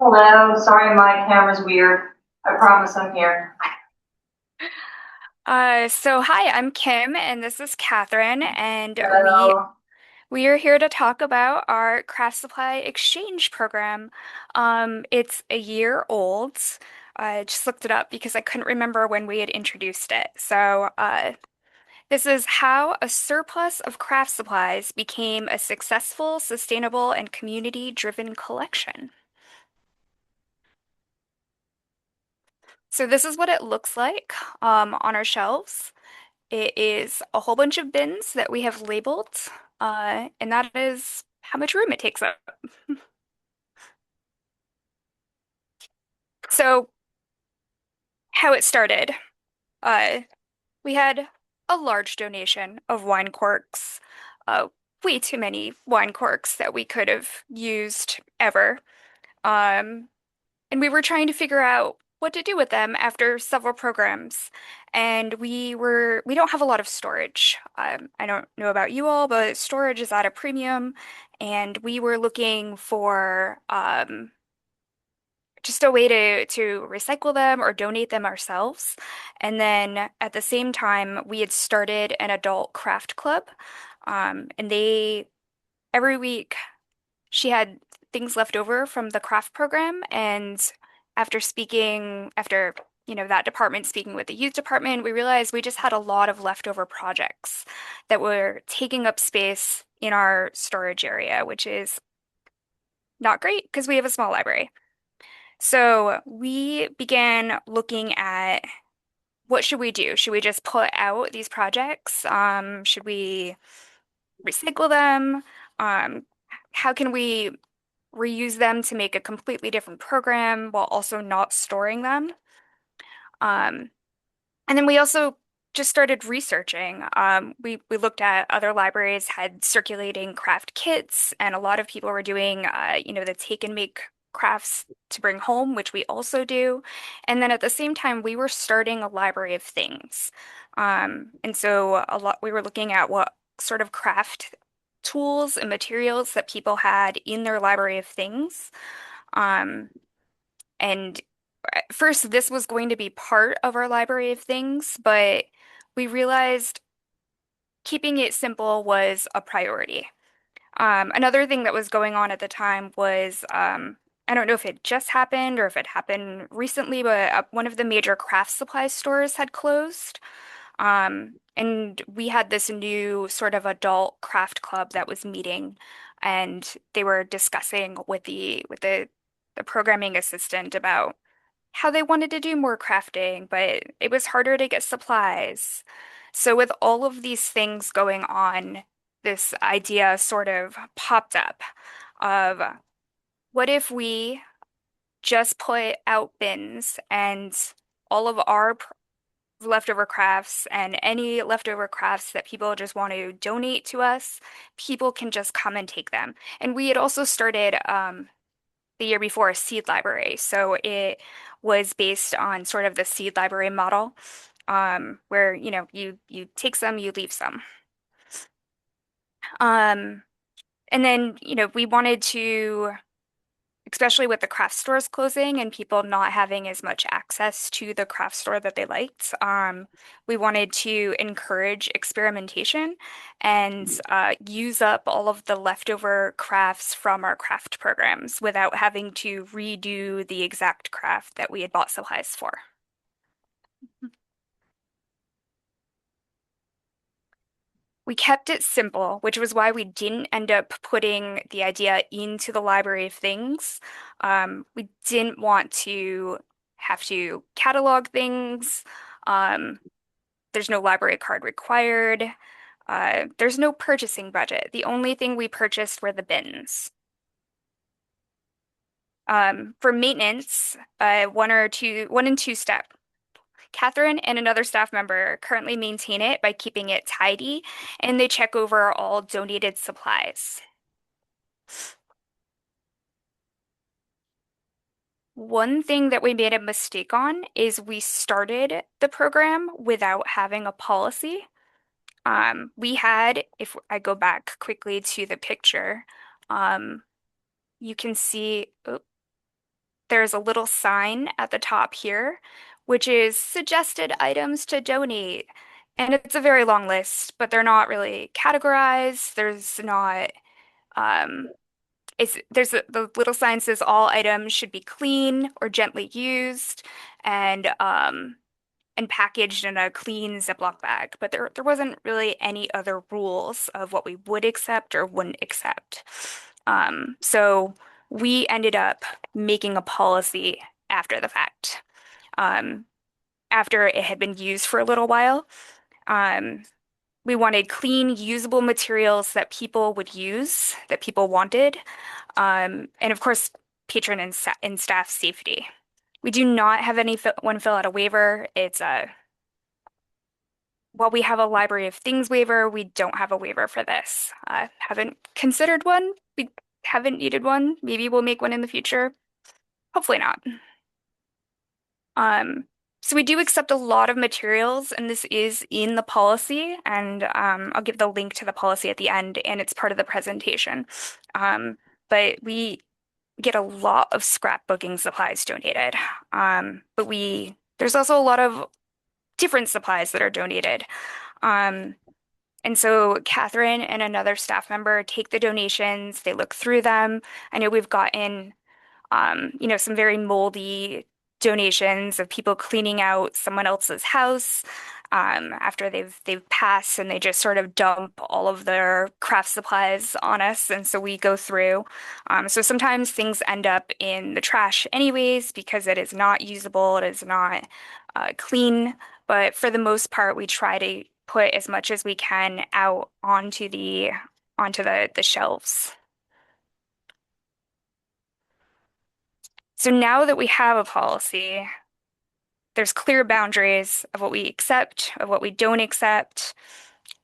Hello, sorry my camera's weird. I promise I'm here. So hi, I'm Kim and this is Catherine, and Hello. we are here to talk about our craft supply exchange program. It's a year old. I just looked it up because I couldn't remember when we had introduced it. So this is how a surplus of craft supplies became a successful, sustainable, and community-driven collection. So this is what it looks like on our shelves. It is a whole bunch of bins that we have labeled, and that is how much room it takes up. So how it started, we had a large donation of wine corks, way too many wine corks that we could have used ever. And we were trying to figure out what to do with them after several programs. And we don't have a lot of storage. I don't know about you all, but storage is at a premium. And we were looking for just a way to recycle them or donate them ourselves. And then at the same time, we had started an adult craft club. And they every week she had things left over from the craft program. And after that department speaking with the youth department, we realized we just had a lot of leftover projects that were taking up space in our storage area, which is not great because we have a small library. So we began looking at what should we do? Should we just put out these projects? Should we recycle them? How can we reuse them to make a completely different program while also not storing them? And then we also just started researching. We looked at other libraries had circulating craft kits, and a lot of people were doing, the take and make crafts to bring home, which we also do. And then at the same time, we were starting a library of things. And so we were looking at what sort of craft tools and materials that people had in their library of things. And at first, this was going to be part of our library of things, but we realized keeping it simple was a priority. Another thing that was going on at the time was I don't know if it just happened or if it happened recently, but one of the major craft supply stores had closed. And we had this new sort of adult craft club that was meeting, and they were discussing with the programming assistant about how they wanted to do more crafting, but it was harder to get supplies. So with all of these things going on, this idea sort of popped up of what if we just put out bins and all of our leftover crafts and any leftover crafts that people just want to donate to us, people can just come and take them. And we had also started the year before a seed library. So it was based on sort of the seed library model, where you take some, you leave some. And then we wanted to, especially with the craft stores closing and people not having as much access to the craft store that they liked, we wanted to encourage experimentation and use up all of the leftover crafts from our craft programs without having to redo the exact craft that we had bought supplies for. We kept it simple, which was why we didn't end up putting the idea into the library of things. We didn't want to have to catalog things. There's no library card required. There's no purchasing budget. The only thing we purchased were the bins. For maintenance, one and two step. Catherine and another staff member currently maintain it by keeping it tidy, and they check over all donated supplies. One thing that we made a mistake on is we started the program without having a policy. If I go back quickly to the picture, you can see there's a little sign at the top here, which is suggested items to donate. And it's a very long list, but they're not really categorized. The little sign says all items should be clean or gently used and packaged in a clean Ziploc bag. But there wasn't really any other rules of what we would accept or wouldn't accept. So we ended up making a policy after the fact. After it had been used for a little while. We wanted clean, usable materials that people would use, that people wanted, and of course, patron and staff safety. We do not have anyone fill out a waiver. While we have a library of things waiver, we don't have a waiver for this. Haven't considered one. We haven't needed one. Maybe we'll make one in the future. Hopefully not. So we do accept a lot of materials, and this is in the policy, and I'll give the link to the policy at the end, and it's part of the presentation. But we get a lot of scrapbooking supplies donated. But there's also a lot of different supplies that are donated. And so Catherine and another staff member take the donations, they look through them. I know we've gotten some very moldy donations of people cleaning out someone else's house after they've passed, and they just sort of dump all of their craft supplies on us. And so we go through. So sometimes things end up in the trash anyways because it is not usable, it is not clean. But for the most part, we try to put as much as we can out onto the shelves. So now that we have a policy, there's clear boundaries of what we accept, of what we don't accept.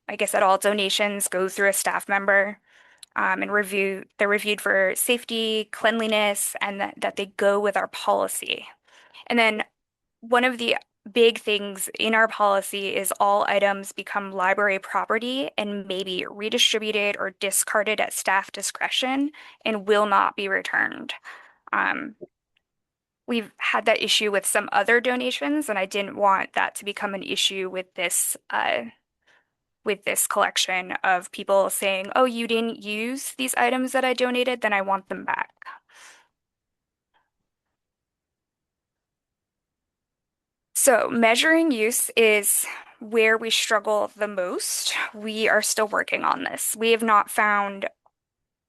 Like I said, all donations go through a staff member and they're reviewed for safety, cleanliness, and that they go with our policy. And then one of the big things in our policy is all items become library property and may be redistributed or discarded at staff discretion and will not be returned. We've had that issue with some other donations, and I didn't want that to become an issue with this collection of people saying, "Oh, you didn't use these items that I donated, then I want them back." So measuring use is where we struggle the most. We are still working on this. We have not found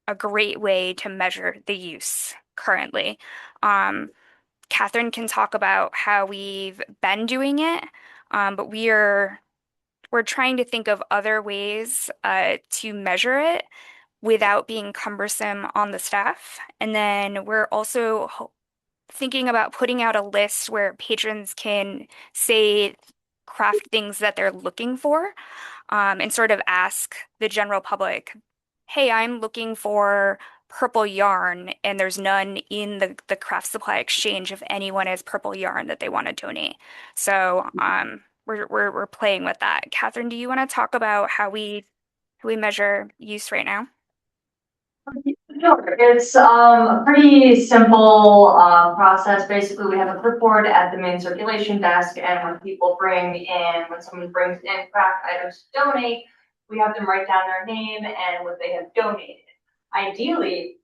a great way to measure the use currently. Catherine can talk about how we've been doing it, but we're trying to think of other ways to measure it without being cumbersome on the staff. And then we're also thinking about putting out a list where patrons can say craft things that they're looking for, and sort of ask the general public, "Hey, I'm looking for purple yarn," and there's none in the craft supply exchange if anyone has purple yarn that they want to donate. So we're playing with that. Catherine, do you want to talk about how we measure use right now? Sure. It's a pretty simple process. Basically, we have a clipboard at the main circulation desk, and when someone brings in craft items to donate, we have them write down their name and what they have donated. Ideally,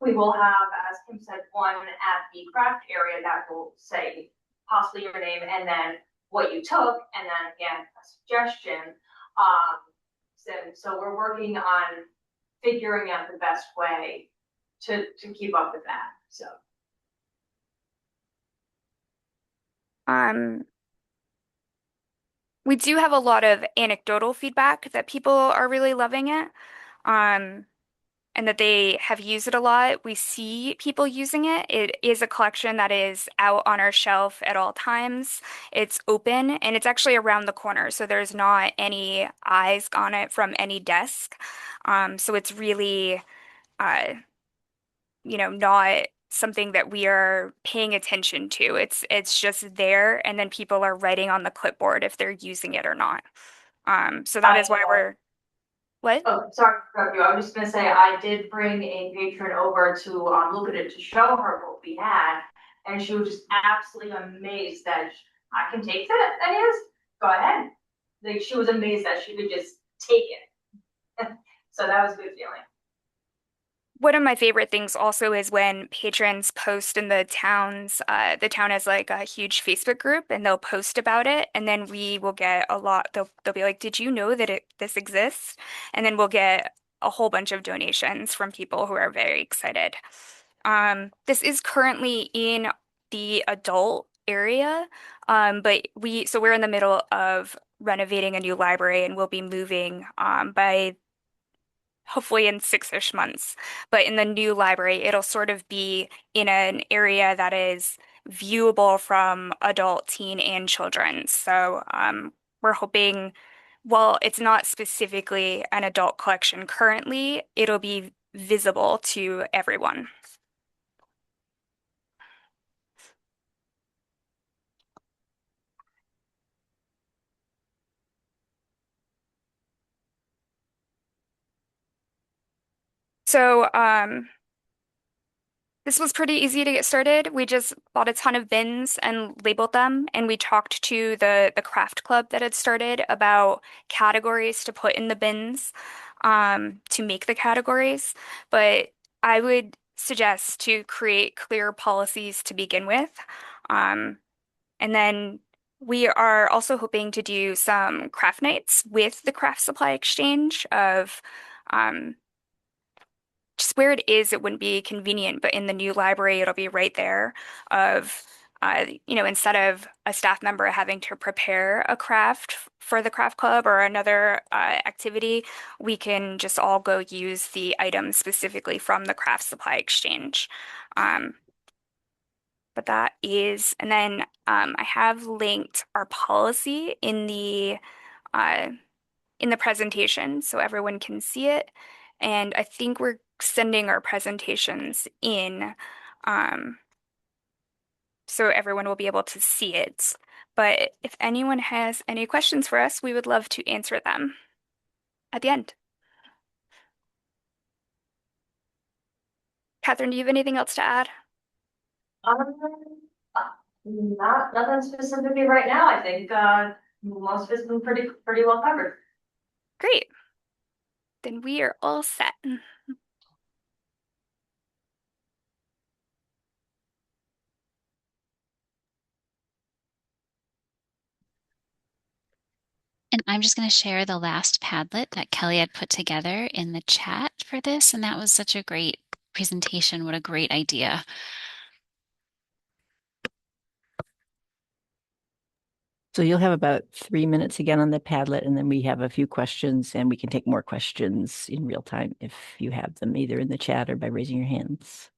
we will have, as Kim said, one at the craft area that will say possibly your name and then what you took, and then again a suggestion. So we're working on figuring out the best way to keep up with that. So we do have a lot of anecdotal feedback that people are really loving it, and that they have used it a lot. We see people using it. It is a collection that is out on our shelf at all times. It's open and it's actually around the corner, so there's not any eyes on it from any desk. So it's really, not something that we are paying attention to. It's just there, and then people are writing on the clipboard if they're using it or not. So that is why we're what? Oh, sorry to interrupt you. I was just gonna say I did bring a patron over to look at it to show her what we had, and she was just absolutely amazed that I can take that is. Go ahead. Like she was amazed that she could just take it. So that was a good feeling. One of my favorite things also is when patrons post in the town has like a huge Facebook group and they'll post about it, and then we will get a lot, they'll be like, "Did you know that this exists?" And then we'll get a whole bunch of donations from people who are very excited. This is currently in the adult area, but we're in the middle of renovating a new library, and we'll be moving by hopefully in 6-ish months. But in the new library, it'll sort of be in an area that is viewable from adult, teen, and children. So we're hoping, while it's not specifically an adult collection currently, it'll be visible to everyone. So this was pretty easy to get started. We just bought a ton of bins and labeled them, and we talked to the craft club that had started about categories to put in the bins to make the categories. But I would suggest to create clear policies to begin with. And then we are also hoping to do some craft nights with the craft supply exchange of um, just where it is, it wouldn't be convenient, but in the new library, it'll be right there of, instead of a staff member having to prepare a craft for the craft club or another activity, we can just all go use the items specifically from the craft supply exchange. Um, but that is, and then I have linked our policy uh, in the presentation so everyone can see it. And I think we're sending our presentations in so everyone will be able to see it. But if anyone has any questions for us, we would love to answer them at the end. Catherine, do you have anything else to add? Nothing specifically right now. I think most of it's been pretty well covered. Great. Then we are all set. And I'm just going to share the last Padlet that Kelly had put together in the chat for this. And that was such a great presentation. What a great idea. So you'll have about 3 minutes again on the Padlet, and then we have a few questions, and we can take more questions in real time if you have them, either in the chat or by raising your hands.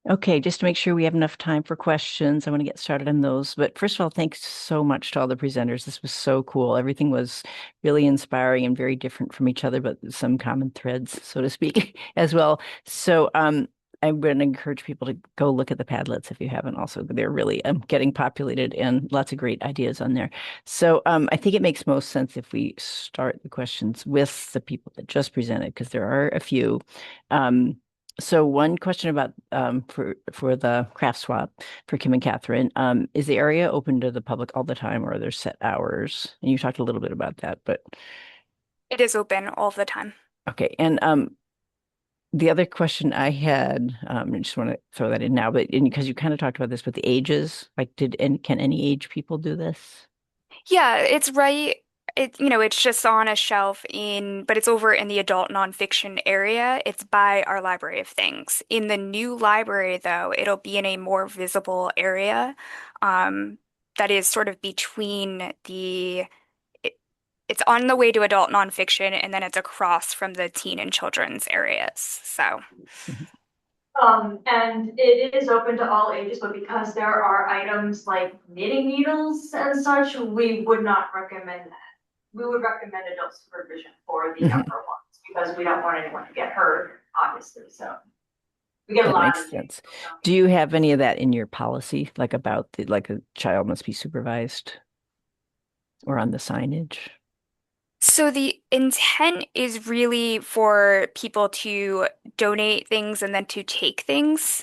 Okay, just to make sure we have enough time for questions, I want to get started on those. But first of all, thanks so much to all the presenters. This was so cool. Everything was really inspiring and very different from each other, but some common threads, so to speak, as well. So I'm going to encourage people to go look at the Padlets if you haven't also. They're really getting populated and lots of great ideas on there. So I think it makes most sense if we start the questions with the people that just presented, because there are a few. So one question about for the craft swap for Kim and Catherine, is the area open to the public all the time, or are there set hours? And you talked a little bit about that, but It is open all the time. okay. And the other question I had, I just want to throw that in now, but because you kind of talked about this, but the ages, like can any age people do this? Yeah, it's right. It's just on a shelf but it's over in the adult nonfiction area. It's by our Library of Things. In the new library, though, it'll be in a more visible area, um, that is sort of between it's on the way to adult nonfiction, and then it's across from the teen and children's areas. So. And it is open to all ages, but because there are items like knitting needles and such, we would not recommend that. We would recommend adult supervision for the younger ones because we don't want anyone to get hurt, obviously. So we get a That lot makes of sense. Do you have any of that in your policy, like about like a child must be supervised or on the signage? So the intent is really for people to donate things and then to take things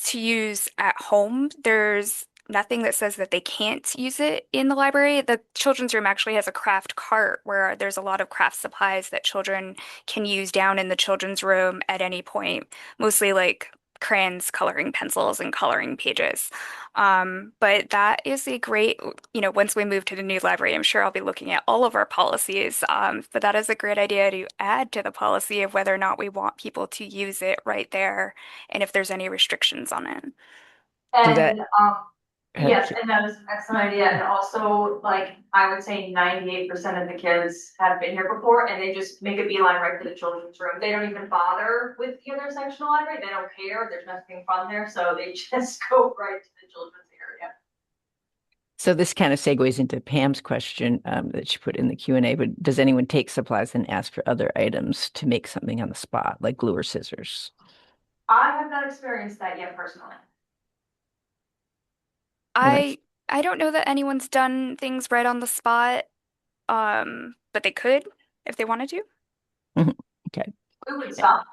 to use at home. There's nothing that says that they can't use it in the library. The children's room actually has a craft cart where there's a lot of craft supplies that children can use down in the children's room at any point, mostly like crayons, coloring pencils, and coloring pages. But that is a great, once we move to the new library, I'm sure I'll be looking at all of our policies. But that is a great idea to add to the policy of whether or not we want people to use it right there and if there's any restrictions on it. And yes, and that is an excellent idea. And also, like, I would say 98% of the kids have been here before and they just make a beeline right to the children's room. They don't even bother with the other section of the library. They don't care. There's nothing fun there. So they just go right to the children's area. So this kind of segues into Pam's question that she put in the Q&A, but does anyone take supplies and ask for other items to make something on the spot, like glue or scissors? I have not experienced that yet personally. I don't know that anyone's done things right on the spot, but they could if they wanted to. Okay. We would stop.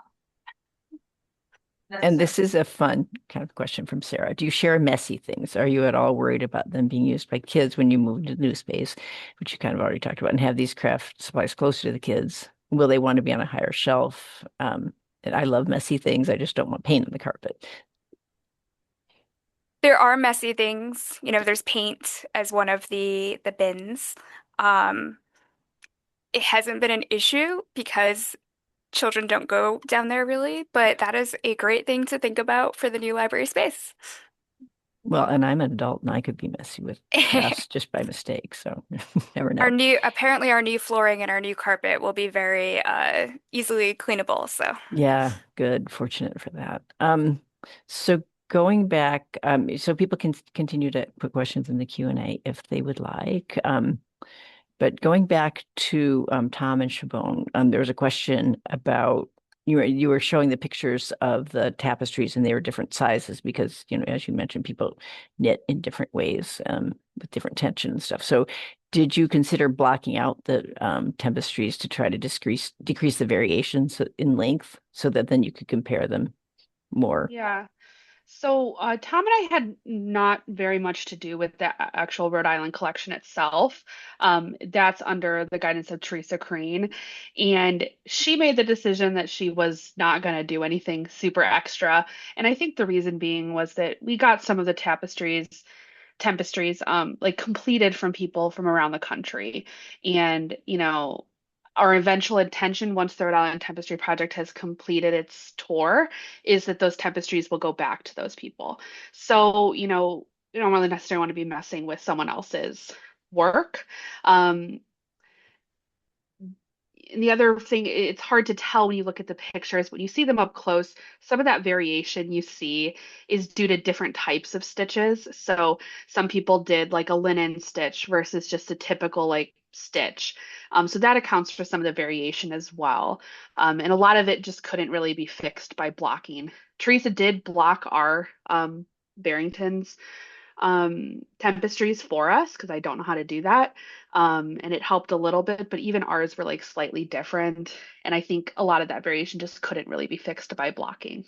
And this is a fun kind of question from Sarah. Do you share messy things? Are you at all worried about them being used by kids when you move to the new space, which you kind of already talked about, and have these craft supplies closer to the kids? Will they want to be on a higher shelf? And I love messy things. I just don't want paint on the carpet. There are messy things. There's paint as one of the bins. It hasn't been an issue because children don't go down there really, but that is a great thing to think about for the new library space. Well, and I'm an adult and I could be messy with crafts just by mistake, so never know. Apparently our new flooring and our new carpet will be very easily cleanable, so. Yeah, good. Fortunate for that. So going back, so people can continue to put questions in the Q&A if they would like. But going back to Tom and Siobhan, there was a question about you were showing the pictures of the tapestries and they were different sizes because, as you mentioned, people knit in different ways with different tension and stuff. So did you consider blocking out the tapestries to try to decrease the variations in length so that then you could compare them more? Yeah. So Tom and I had not very much to do with the actual Rhode Island collection itself. That's under the guidance of Teresa Crane. And she made the decision that she was not going to do anything super extra. And I think the reason being was that we got some of the tapestries like completed from people from around the country. And, our eventual intention once the Rhode Island Tapestry Project has completed its tour is that those tapestries will go back to those people. So, you don't really necessarily want to be messing with someone else's work. the other thing, it's hard to tell when you look at the pictures, when you see them up close, some of that variation you see is due to different types of stitches. So some people did like a linen stitch versus just a typical like stitch. So that accounts for some of the variation as well. And a lot of it just couldn't really be fixed by blocking. Teresa did block our Barrington's tapestries for us because I don't know how to do that. And it helped a little bit, but even ours were like slightly different. And I think a lot of that variation just couldn't really be fixed by blocking.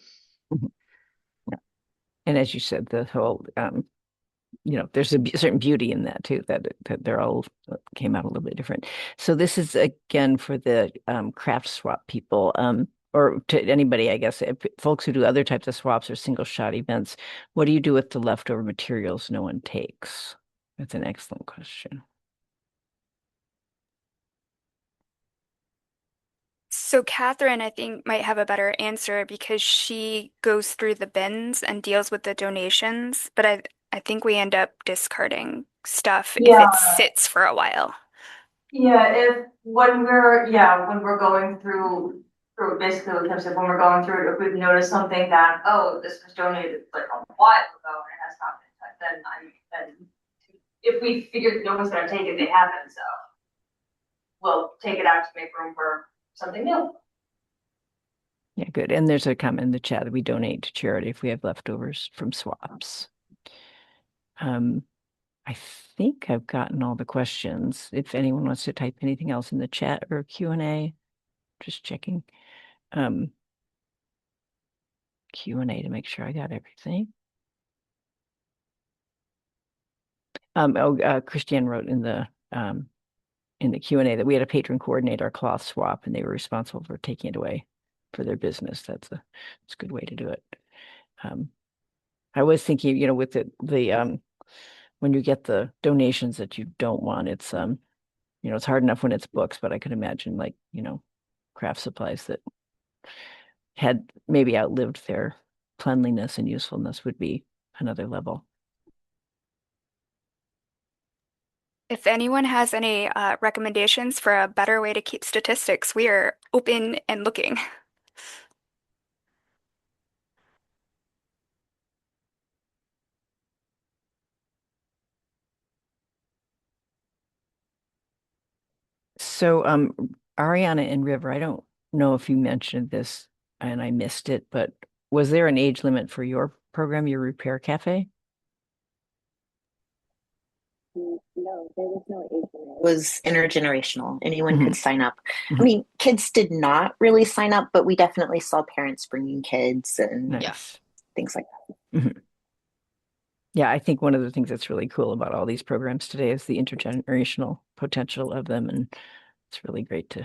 Mhm. Yeah. And as you said, the whole, there's a certain beauty in that too, that they're all came out a little bit different. So this is again for the craft swap people, or to anybody, I guess, folks who do other types of swaps or single shot events. What do you do with the leftover materials no one takes? That's an excellent question. So Catherine, I think, might have a better answer because she goes through the bins and deals with the donations, but I think we end up discarding stuff if Yeah. it sits for a while. Yeah, when we're going through basically what Kim said, when we're going through it, if we've noticed something that, oh, this was donated like a while ago and it has not been touched, then if we figure no one's gonna take it, they haven't, so we'll take it out to make room for something new. Yeah, good. And there's a comment in the chat that we donate to charity if we have leftovers from swaps. I think I've gotten all the questions. If anyone wants to type anything else in the chat or Q&A, just checking Q&A to make sure I got everything. Christiane wrote in the Q&A that we had a patron coordinate our cloth swap and they were responsible for taking it away for their business. That's a good way to do it. I was thinking, with the when you get the donations that you don't want, it's it's hard enough when it's books, but I could imagine like, craft supplies that had maybe outlived their cleanliness and usefulness would be another level. If anyone has any recommendations for a better way to keep statistics, we are open and looking. So, Ariana and River, I don't know if you mentioned this and I missed it, but was there an age limit for your program, your repair cafe? No, there was no age limit. It was intergenerational. Anyone Mhm. could sign up. Mhm. I mean, kids did not really sign up, but we definitely saw parents bringing kids and Nice. things like that. Mhm. Yeah, I think one of the things that's really cool about all these programs today is the intergenerational potential of them, and it's really great to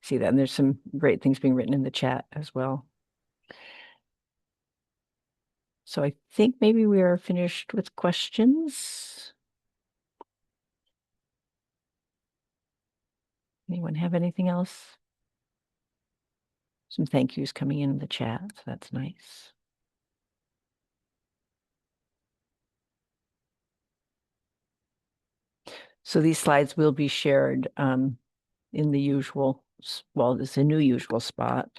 see that. And there's some great things being written in the chat as well. So I think maybe we are finished with questions. Anyone have anything else? Some thank yous coming in the chat, so that's nice. So these slides will be shared in the usual, well, it's a new usual spot.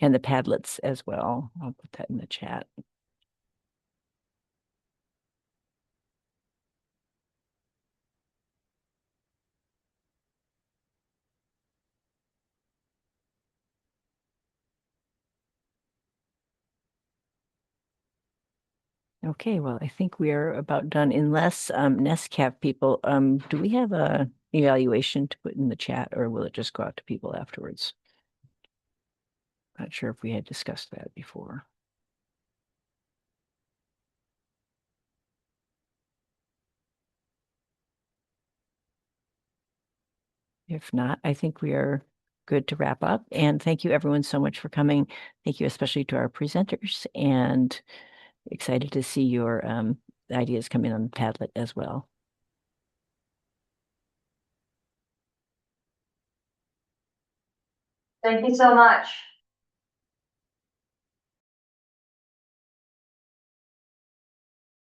And the Padlets as well. I'll put that in the chat. Okay, well, I think we are about done. Unless NESCAF people, do we have a evaluation to put in the chat, or will it just go out to people afterwards? Not sure if we had discussed that before. If not, I think we are good to wrap up. And thank you everyone so much for coming. Thank you especially to our presenters, and excited to see your ideas come in on Padlet as well. Thank you so much.